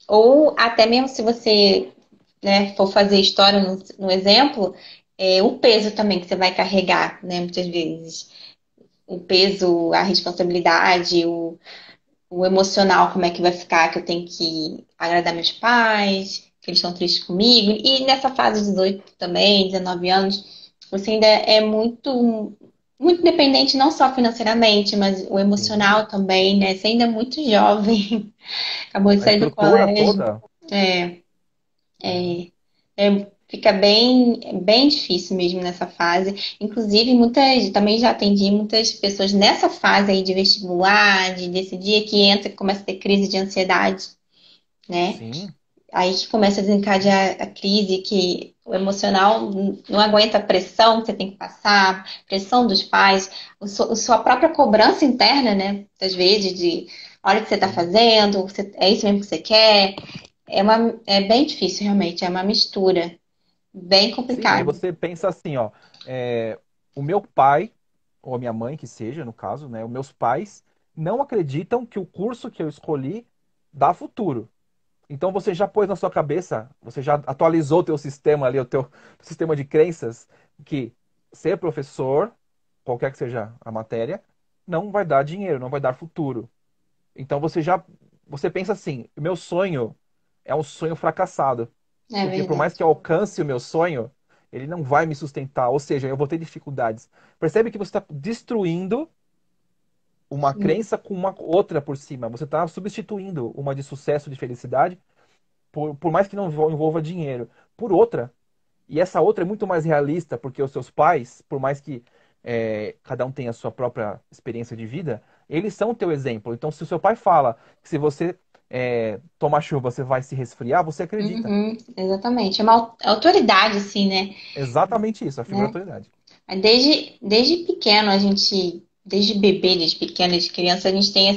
ou até mesmo se você, né, for fazer história no exemplo, o peso também que você vai carregar, né? Muitas vezes. O peso, a responsabilidade, o emocional, como é que vai ficar, que eu tenho que agradar meus pais, que eles estão tristes comigo. E nessa fase de 18 também, 19 anos, você ainda é muito dependente, não só financeiramente, mas o Sim. emocional também, né? Você ainda é muito jovem, acabou de A sair do estrutura colégio. toda. É, Uhum. fica bem difícil mesmo nessa fase. Inclusive, também já atendi muitas pessoas nessa fase aí de vestibular, de decidir, que entra e começa a ter crise de ansiedade, né? Sim. Aí que começa a desencadear a crise, que o emocional não aguenta a pressão que você tem que passar, pressão dos pais, a sua própria cobrança interna, né? Às vezes, de olha o que você está Sim. fazendo, é isso mesmo que você quer. É bem difícil, realmente, é uma mistura bem Sim, aí complicada. você pensa assim, ó, o meu pai, ou a minha mãe, que seja, no caso, né, os meus pais não acreditam que o curso que eu escolhi dá futuro. Então você já pôs na sua cabeça, você já atualizou o teu sistema ali, o teu sistema de crenças, que ser professor, qualquer que seja a matéria, não vai dar dinheiro, não vai dar futuro. Então você pensa assim, o meu sonho é um sonho fracassado, É porque por mais verdade. que eu alcance o meu sonho, ele não vai me sustentar, ou seja, eu vou ter dificuldades. Percebe que você está destruindo uma Sim. crença com uma outra por cima. Você está substituindo uma de sucesso, de felicidade, por mais que não envolva dinheiro, por outra. E essa outra é muito mais realista, porque os seus pais, por mais que cada um tenha a sua própria experiência de vida, eles são o teu exemplo. Então, se o seu pai fala que se você tomar chuva, você vai se resfriar, você acredita. Uhum, exatamente. É uma autoridade, assim, Exatamente isso, a figura né? da autoridade. Desde pequeno, desde bebê, desde pequeno, desde criança, a gente tem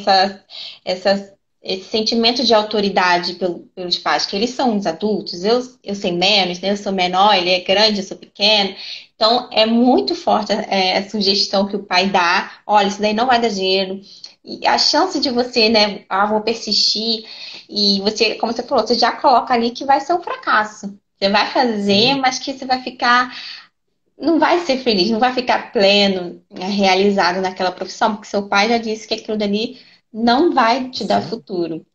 esse sentimento de autoridade pelos pais, que eles são os adultos, eu sei menos, né? Eu sou menor, ele é grande, eu sou pequeno. Então, é muito forte a sugestão que o pai dá. Olha, isso daí não vai dar dinheiro. E a chance de você, né? Ah, vou persistir. E você, como você falou, você já coloca ali que vai ser um fracasso. Você vai fazer, Sim, mas que você vai ficar não vai ser feliz, não vai ficar pleno, né, realizado naquela profissão, porque seu pai já disse que aquilo dali não vai te dar sim, futuro.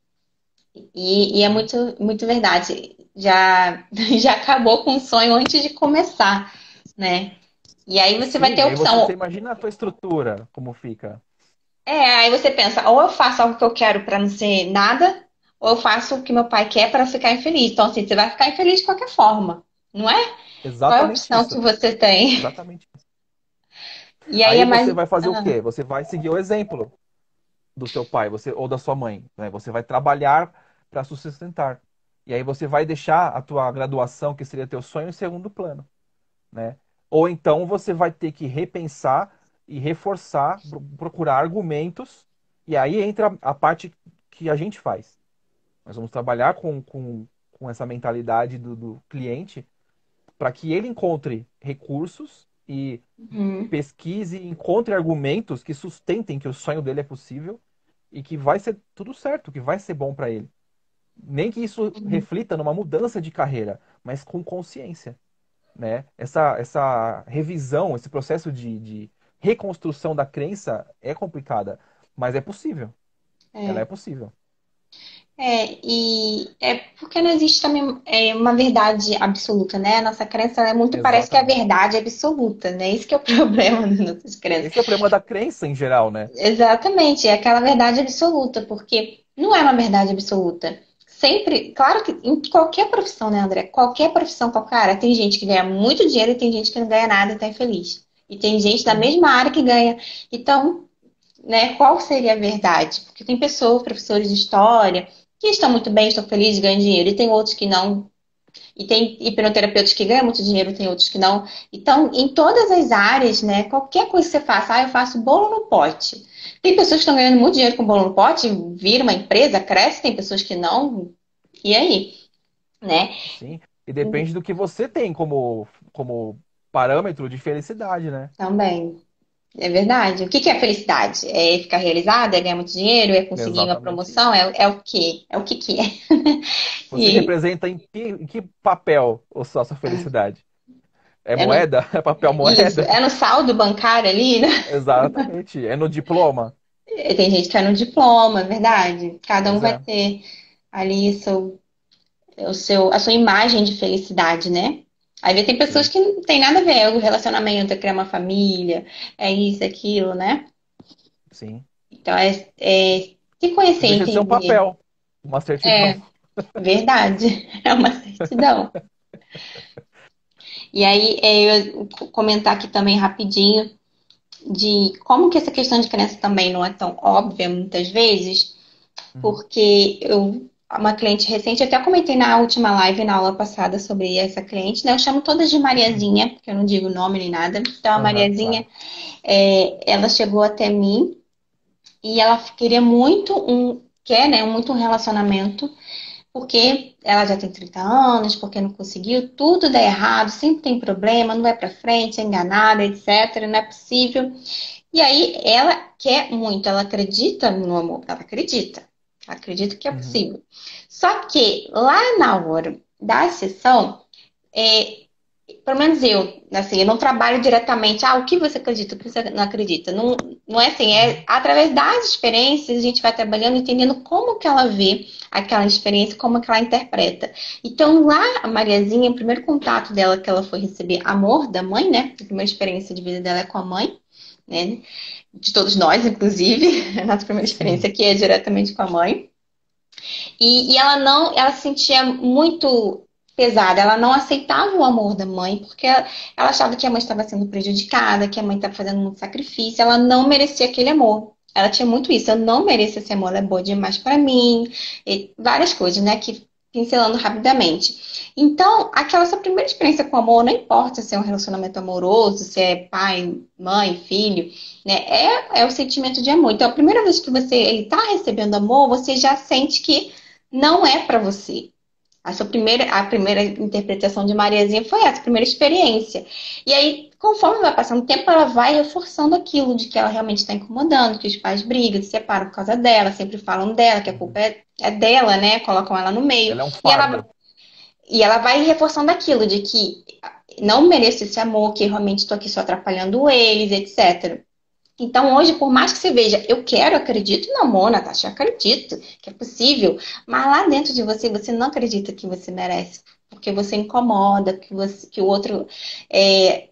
E é sim. muito verdade. Já, já acabou com o sonho antes de começar, né? E aí você vai Sim, ter a aí você opção. imagina a tua estrutura, como fica. Aí você pensa, ou eu faço algo que eu quero para não ser nada, ou eu faço o que meu pai quer para ficar infeliz. Então, assim, você vai ficar infeliz de qualquer forma, não é? Qual é a Exatamente opção que isso. você tem? Exatamente isso. E aí é Aí mais. você vai fazer o quê? Você vai seguir o exemplo do seu pai, você ou da sua mãe, né? Você vai trabalhar para se sustentar. E aí você vai deixar a tua graduação, que seria teu sonho, em segundo plano, né? Ou então você vai ter que repensar e reforçar, procurar argumentos, e aí entra a parte que a gente faz. Nós vamos trabalhar com essa mentalidade do cliente para que ele encontre recursos e Uhum. pesquise e encontre argumentos que sustentem que o sonho dele é possível e que vai ser tudo certo, que vai ser bom para ele. Nem que isso reflita numa mudança de carreira, mas com consciência, né? Essa revisão, esse processo de reconstrução da crença é complicada, mas é possível. Ela é É. possível. E é porque não existe também uma verdade absoluta, né? A nossa crença ela é muito, parece que é a Exatamente. verdade absoluta, né? Isso que é o problema das nossas crenças. Esse é o problema da crença em geral, né? Exatamente, é aquela verdade absoluta, porque não é uma verdade absoluta. Sempre, claro que em qualquer profissão, né, André? Qualquer profissão, qualquer área, tem gente que ganha muito dinheiro e tem gente que não ganha nada e tá infeliz. E tem gente da Uhum. mesma área que ganha. Então, né, qual seria a verdade? Porque tem pessoas, professores de história, que estão muito bem, estão felizes, ganham dinheiro, e tem outros que não. E tem hipnoterapeutas que ganham muito dinheiro, tem outros que não. Então, em todas as áreas, né, qualquer coisa que você faça, eu faço bolo no pote. Tem pessoas que estão ganhando muito dinheiro com bolo no pote, vira uma empresa, cresce, tem pessoas que não. E aí, né? Sim. E depende do que você tem como parâmetro de felicidade, né? Também. É verdade. O que que é felicidade? É ficar realizada? É ganhar muito dinheiro? É conseguir uma Exatamente isso. promoção? É o quê? É o que que é? Você E representa em que papel a sua felicidade? É É no, moeda? É papel isso, moeda? é no saldo bancário ali, né? Exatamente. É no diploma. E tem gente que é no diploma, é verdade. Cada um Pois vai é. ter ali a sua imagem de felicidade, né? Aí tem pessoas Sim, que não tem nada a ver, é o relacionamento, é criar uma família, é isso, é aquilo, né? sim. Então é se conhecer, Não deixa de ser um entender. papel, uma certidão. É verdade, é uma certidão. E aí eu comentar aqui também rapidinho de como que essa questão de crença também não é tão óbvia muitas vezes, Uhum, porque uma cliente recente, eu até comentei na última live, na aula passada, sobre essa cliente, né? Eu chamo todas de Mariazinha, porque eu não digo nome nem nada. Então, a aham, Mariazinha, claro. ela chegou até mim e ela queria muito quer, né, muito um relacionamento, porque ela já tem 30 anos, porque não conseguiu, tudo dá errado, sempre tem problema, não vai pra frente, é enganada, etc, não é possível. E aí ela quer muito, ela acredita no amor, ela acredita que é Uhum, possível. Só que lá na hora da sessão, é, pelo menos eu, assim, eu não trabalho diretamente, o que você acredita, o que você não acredita. Não, não é assim, é uhum, através das experiências a gente vai trabalhando, entendendo como que ela vê aquela experiência, como que ela interpreta. Então lá, a Mariazinha, o primeiro contato dela que ela foi receber amor da mãe, né? A primeira experiência de vida dela é com a mãe, né? De todos nós, inclusive, a nossa primeira sim. experiência aqui é diretamente com a mãe. E ela não, ela se sentia muito pesada, ela não aceitava o amor da mãe, porque ela achava que a mãe estava sendo prejudicada, que a mãe estava fazendo muito sacrifício, ela não merecia aquele amor. Ela tinha muito isso, eu não mereço esse amor, ela é boa demais para mim, e várias coisas, né, que pincelando rapidamente. Então, aquela sua primeira experiência com amor, não importa se é um relacionamento amoroso, se é pai, mãe, filho, né, é o sentimento de amor. Então, a primeira vez que ele está recebendo amor, você já sente que não é para você. A primeira interpretação de Mariazinha foi essa, a primeira experiência. E aí, conforme vai passando o tempo, ela vai reforçando aquilo de que ela realmente está incomodando, que os pais brigam, se separam por causa dela, sempre falam dela, que a culpa Uhum. é dela, né? Colocam ela no meio. Ela é um E ela, fardo. e ela vai reforçando aquilo de que não mereço esse amor, que realmente estou aqui só atrapalhando eles, etc. Então, hoje, por mais que você veja, eu quero, acredito no amor, Natasha, eu acredito que é possível, mas lá dentro de você, você não acredita que você merece, porque você incomoda, que o outro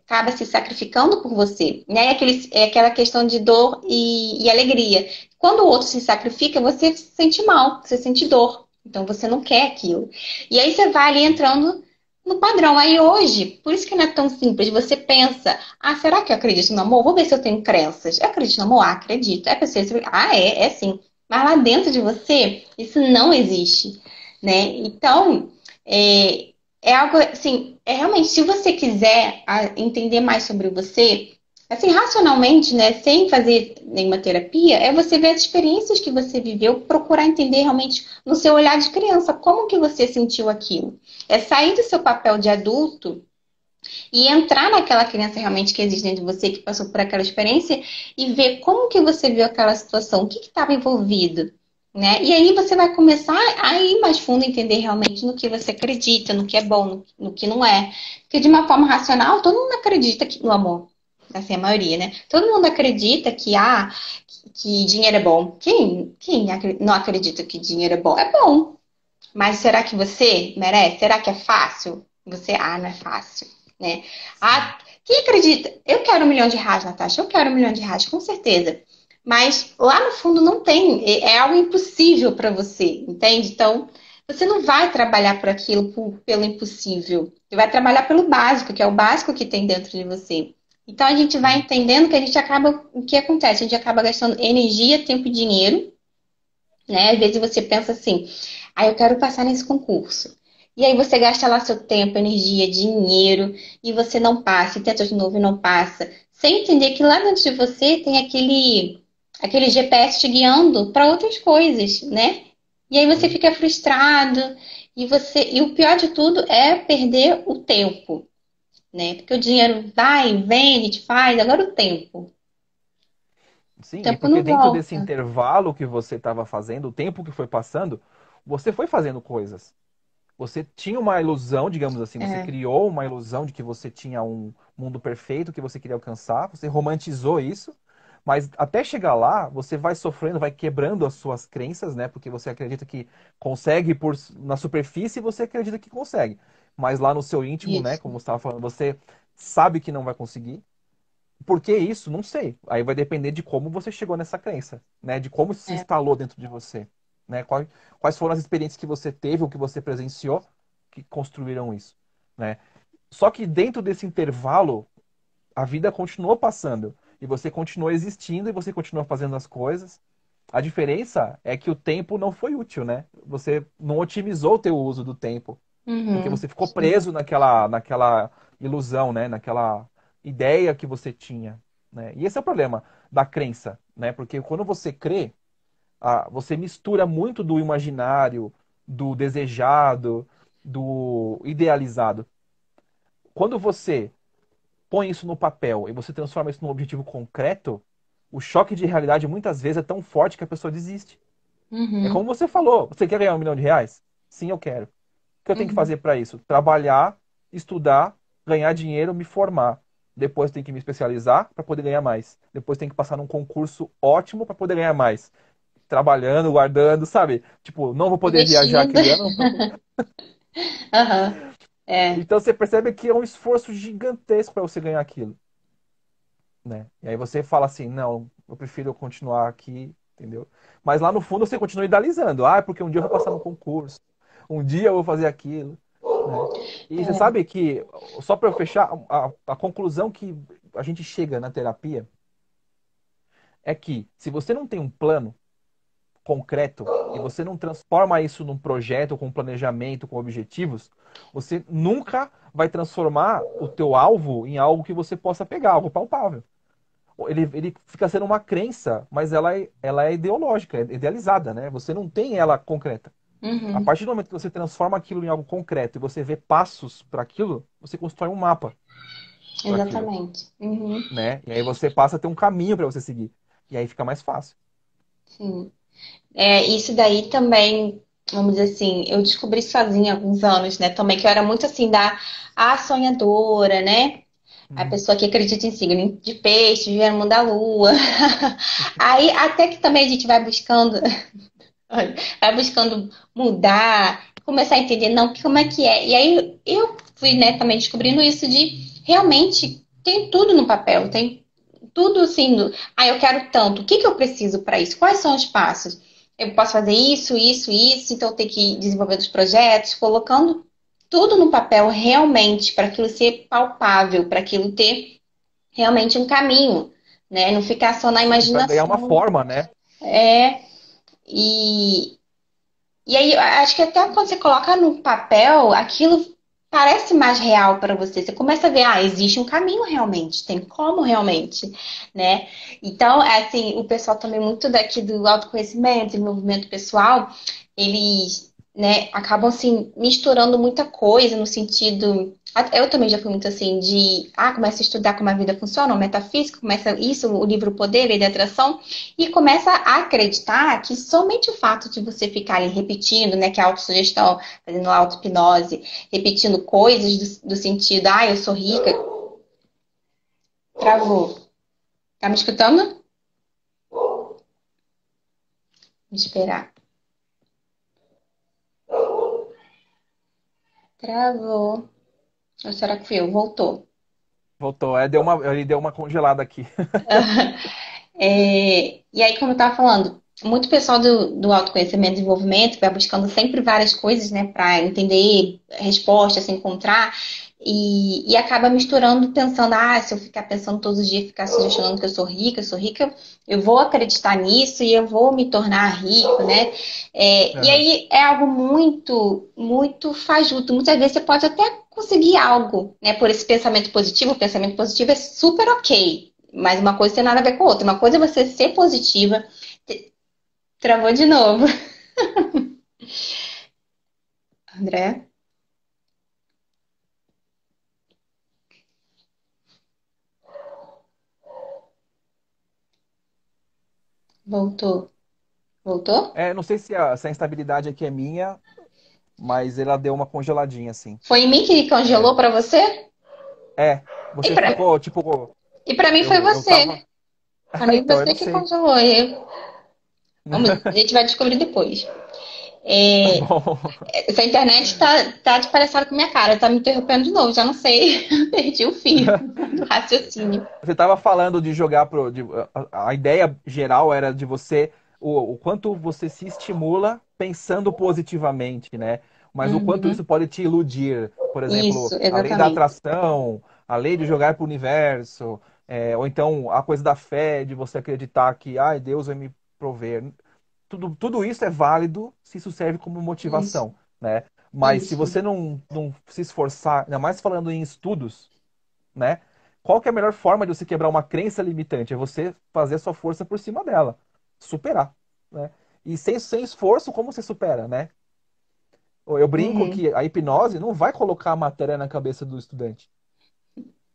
acaba se sacrificando por você, né? É aquela questão de dor e alegria. Quando o outro se sacrifica, você se sente mal, você sente dor. Então, você não quer aquilo. E aí você vai ali entrando no padrão. Aí hoje, por isso que não é tão simples, você pensa. Será que eu acredito no amor? Vou ver se eu tenho crenças. Eu acredito no amor? Acredito. É preciso. É sim. Mas lá dentro de você, isso não existe, né? Então, é algo assim, realmente, se você quiser entender mais sobre você, assim, racionalmente, né, sem fazer nenhuma terapia, é você ver as experiências que você viveu, procurar entender realmente no seu olhar de criança, como que você sentiu aquilo. É sair do seu papel de adulto e entrar naquela criança realmente que existe dentro de você, que passou por aquela experiência, e ver como que você viu aquela situação, o que estava envolvido, né? E aí você vai começar a ir mais fundo, entender realmente no que você acredita, no que é bom, no que não é. Porque de uma forma racional, todo mundo acredita no amor. Assim, a maioria, né? Todo mundo acredita que dinheiro é bom. Quem não acredita que dinheiro é bom? É bom. Mas será que você merece? Será que é fácil? Não é fácil, né? Sim. Quem acredita? Eu quero 1 milhão de reais, Natasha. Eu quero 1 milhão de reais, com certeza. Mas lá no fundo não tem. É algo impossível para você, entende? Então, você não vai trabalhar por aquilo, pelo impossível. Você vai trabalhar pelo básico, que é o básico que tem dentro de você. Então, a gente vai Sim. entendendo que a gente acaba. O que acontece? A gente acaba gastando energia, tempo e dinheiro, né? Às vezes você pensa assim, eu quero passar nesse concurso. E aí você gasta lá seu tempo, energia, dinheiro, e você não passa, e tenta de novo e não passa. Sem entender que lá dentro de você tem aquele GPS te guiando para outras coisas, né? E aí você Sim. fica frustrado, e o pior de tudo é perder o tempo, né? Porque o dinheiro vai, vem, a gente faz, agora o tempo. O Sim, e tempo porque não dentro desse volta. intervalo que você estava fazendo, o tempo que foi passando, você foi fazendo coisas. Você tinha uma ilusão, digamos assim, você É, criou uma ilusão de que você tinha um mundo perfeito que você queria alcançar, você romantizou isso, mas até chegar lá, você vai sofrendo, vai quebrando as suas crenças, né? Porque você acredita que consegue na superfície, você acredita que consegue. Mas lá no seu íntimo, né, isso. como você estava falando, você sabe que não vai conseguir. Por que isso? Não sei. Aí vai depender de como você chegou nessa crença, né? De como se É, instalou dentro de você, né? Quais foram as experiências que você teve ou que você presenciou que construíram isso, né? Só que dentro desse intervalo, a vida continuou passando e você continuou existindo e você continuou fazendo as coisas. A diferença é que o tempo não foi útil, né? Você não otimizou o teu uso do tempo, porque uhum, você ficou sim, preso naquela ilusão, né? Naquela ideia que você tinha, né? E esse é o problema da crença, né? Porque quando você crê, você mistura muito do imaginário, do desejado, do idealizado. Quando você põe isso no papel e você transforma isso num objetivo concreto, o choque de realidade muitas vezes é tão forte que a pessoa desiste. É como uhum, você falou, você quer ganhar R$ 1 milhão? Sim, eu quero. O que eu tenho que uhum. fazer para isso? Trabalhar, estudar, ganhar dinheiro, me formar. Depois tem que me especializar para poder ganhar mais. Depois tem que passar num concurso ótimo para poder ganhar mais. Trabalhando, guardando, sabe? Tipo, não vou poder viajar Investindo. aquele ano. Aham, é, Então você percebe que é um esforço gigantesco para você ganhar aquilo, né? E aí você fala assim, não, eu prefiro continuar aqui, entendeu? Mas lá no fundo você continua idealizando. Ah, é porque um dia eu vou passar no concurso. Um dia eu vou fazer aquilo, né? E você é. sabe que, só para eu fechar, a conclusão que a gente chega na terapia é que se você não tem um plano concreto e você não transforma isso num projeto, com planejamento, com objetivos, você nunca vai transformar o teu alvo em algo que você possa pegar, algo palpável. Ele fica sendo uma crença, mas ela é ideológica, é idealizada, né? Você não tem ela concreta. A Uhum, partir do momento que você transforma aquilo em algo concreto e você vê passos para aquilo, você constrói um mapa para aquilo, exatamente. Uhum, né? E aí você passa a ter um caminho para você seguir. E aí fica mais fácil. sim. É, isso daí também, vamos dizer assim, eu descobri sozinha há alguns anos, né? Também que eu era muito assim da a sonhadora, né? A Uhum. pessoa que acredita em signo de peixe, viver no mundo da lua. Aí até que também a gente vai buscando, vai buscando mudar, começar a entender, não, como é que é. E aí eu fui, né, também descobrindo isso de realmente tem tudo no papel, tem tudo assim, eu quero tanto, o que que eu preciso para isso? Quais são os passos? Eu posso fazer isso, isso, isso, então eu tenho que desenvolver os projetos, colocando tudo no papel realmente, para aquilo ser palpável, para aquilo ter realmente um caminho, né? Não ficar só na Sim, para ganhar uma imaginação. forma, né? É, e, e aí, eu acho que até quando você coloca no papel, aquilo parece mais real para você. Você começa a ver, existe um caminho realmente, tem como realmente, né? Então, assim, o pessoal também muito daqui do autoconhecimento, desenvolvimento pessoal, eles, né, acabam assim misturando muita coisa no sentido. Eu também já fui muito assim de, começa a estudar como a vida funciona, o metafísico, começa isso, o livro Poder, Lei da Atração, e começa a acreditar que somente o fato de você ficar ali repetindo, né, que é a autossugestão, fazendo auto-hipnose, repetindo coisas do sentido, eu sou rica, travou. Tá me escutando? Vou esperar. Travou. Ou será que fui eu? Voltou. Voltou. Ele deu uma congelada aqui. E aí, como eu estava falando, muito pessoal do autoconhecimento e desenvolvimento vai buscando sempre várias coisas, né, para entender respostas, se encontrar, e acaba misturando, pensando, se eu ficar pensando todos os dias, ficar sugestionando que eu sou rica, eu vou acreditar nisso e eu vou me tornar rico, né? E Aham. aí é algo muito, muito fajuto. Muitas vezes você pode até conseguir algo, né, por esse pensamento positivo. O pensamento positivo é super ok. Mas uma coisa tem nada a ver com a outra. Uma coisa é você ser positiva. Travou de novo. André, voltou. Voltou? Não sei se se a instabilidade aqui é minha. mas ela deu uma congeladinha, assim. Foi em mim que É, congelou pra você? você E pra, ficou, tipo, e pra mim foi eu tava... você. Pra mim Então, eu você não que sei. congelou. A gente vai descobrir depois. Tá É, bom. essa internet tá de palhaçada com a minha cara, tá me interrompendo de novo, já não sei, perdi o fio do raciocínio. Você estava falando de jogar a ideia geral era de você o quanto você se estimula pensando positivamente, né? Mas o quanto Uhum. isso pode te iludir. Por Isso, exemplo, a lei da exatamente. atração, a lei de jogar para o universo, ou então a coisa da fé, de você acreditar que ai, Deus vai me prover. Tudo isso é válido se isso serve como Isso, motivação, né? Mas se isso, você não se esforçar, ainda mais falando em estudos, né? Qual que é a melhor forma de você quebrar uma crença limitante? É você fazer a sua força por cima dela, superar, né? E sem esforço, como você supera, né? Eu brinco uhum, que a hipnose não vai colocar a matéria na cabeça do estudante.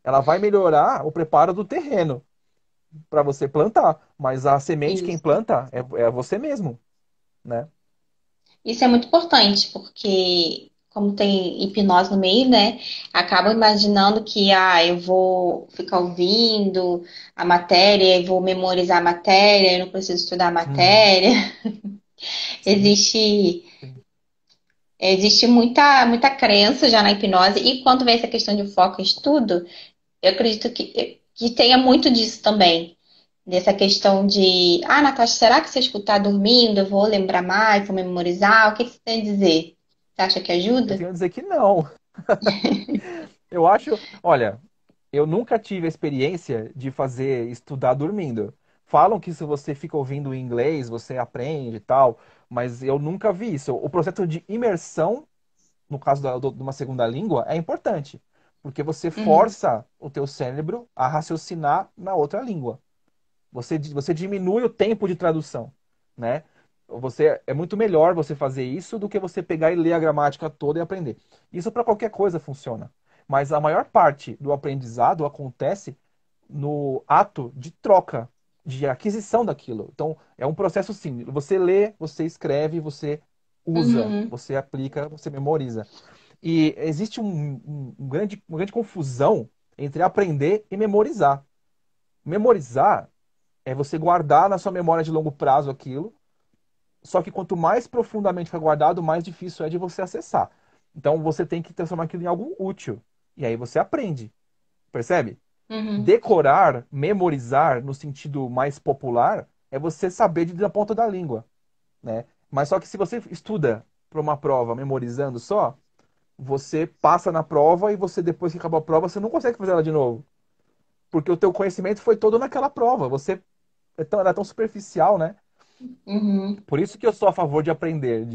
Ela vai melhorar o preparo do terreno para você plantar, mas a semente quem isso. planta é você mesmo, né? Isso é muito importante, porque como tem hipnose no meio, né? Acabam imaginando que eu vou ficar ouvindo a matéria, eu vou memorizar a matéria, eu não preciso estudar a Uhum. matéria. Sim, Existe sim. Existe muita crença já na hipnose, e quando vem essa questão de foco e estudo, eu acredito que tenha muito disso também. Dessa questão de, Natasha, será que se eu escutar dormindo, eu vou lembrar mais, vou memorizar? O que você tem a dizer? Você acha que Eu ajuda? tenho a dizer que não. Eu acho, olha, eu nunca tive a experiência de fazer estudar dormindo. Falam que se você fica ouvindo em inglês, você aprende e tal, mas eu nunca vi isso. O processo de imersão, no caso de uma segunda língua, é importante, porque você Uhum, força o teu cérebro a raciocinar na outra língua. Você diminui o tempo de tradução, né? É muito melhor você fazer isso do que você pegar e ler a gramática toda e aprender. Isso para qualquer coisa funciona. Mas a maior parte do aprendizado acontece no ato de troca, de aquisição daquilo. Então, é um processo sim. Você lê, você escreve, você usa, uhum, você aplica, você memoriza. E existe uma grande confusão entre aprender e memorizar. Memorizar é você guardar na sua memória de longo prazo aquilo, só que quanto mais profundamente fica guardado, mais difícil é de você acessar. Então você tem que transformar aquilo em algo útil. E aí você aprende, percebe? uhum. Decorar, memorizar, no sentido mais popular, é você saber da ponta da língua, né? Mas só que se você estuda para uma prova memorizando só, você passa na prova e você, depois que acabou a prova, você não consegue fazer ela de novo. Porque o teu conhecimento foi todo naquela prova. Você era tão superficial, né? Uhum. Por isso que eu sou a favor de aprender.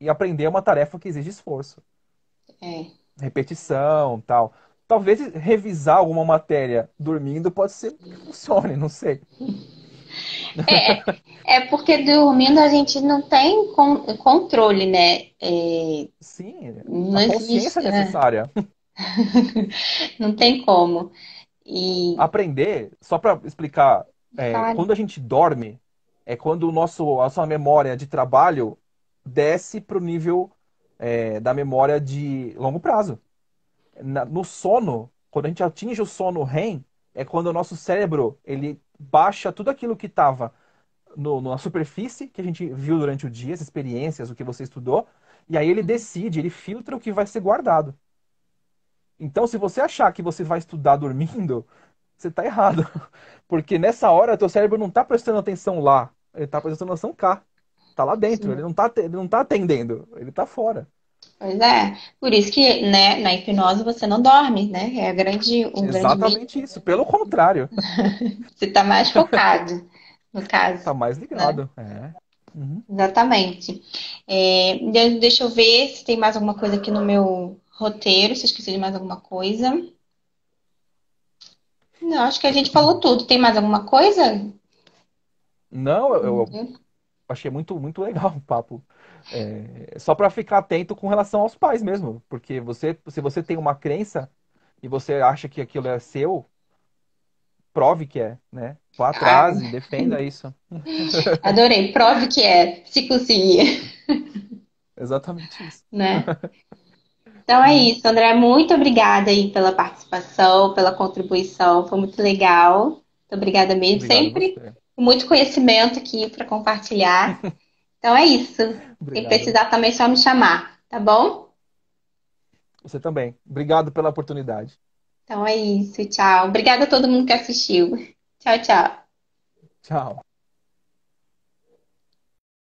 E aprender é uma tarefa que exige esforço, É. repetição, tal. Talvez revisar alguma matéria dormindo pode ser que funcione, não sei. É, é porque dormindo a gente não tem controle, né? Sim, a Não consciência é existe, necessária. não tem como. E, Aprender, só para explicar, claro. quando a gente dorme, é quando a nossa memória de trabalho desce para o nível, da memória de longo prazo. No sono, quando a gente atinge o sono REM, é quando o nosso cérebro ele baixa tudo aquilo que estava na superfície, que a gente viu durante o dia, as experiências, o que você estudou, e aí ele decide, ele filtra o que vai ser guardado. Então, se você achar que você vai estudar dormindo, você está errado. Porque nessa hora, teu cérebro não está prestando atenção lá, ele está prestando atenção cá. Está lá dentro, Sim. ele não tá atendendo, ele está fora. Pois é. Por isso que, né, na hipnose você não dorme, né? O grande mito. Exatamente isso. Pelo contrário, Você tá mais focado, no caso, tá mais né? ligado. É. Uhum. Exatamente. Deixa eu ver se tem mais alguma coisa aqui no meu roteiro, se eu esqueci de mais alguma coisa. Não, acho que a gente falou tudo. Tem mais alguma coisa? Não, eu Uhum. achei muito legal o papo. Só para ficar atento com relação aos pais mesmo, porque se você tem uma crença e você acha que aquilo é seu, prove que é, né? Vá atrás e Ah, defenda isso. adorei. Prove que é. Se conseguir. Exatamente isso. né? Então é isso, André. Muito obrigada aí pela participação, pela contribuição. Foi muito legal. Muito obrigada mesmo. Obrigado a Sempre você. com muito conhecimento aqui para compartilhar. Então é isso. Quem Obrigado. precisar também é só me chamar, tá bom? Você também. Obrigado pela oportunidade. Então é isso. Tchau. Obrigada a todo mundo que assistiu. Tchau, tchau. Tchau.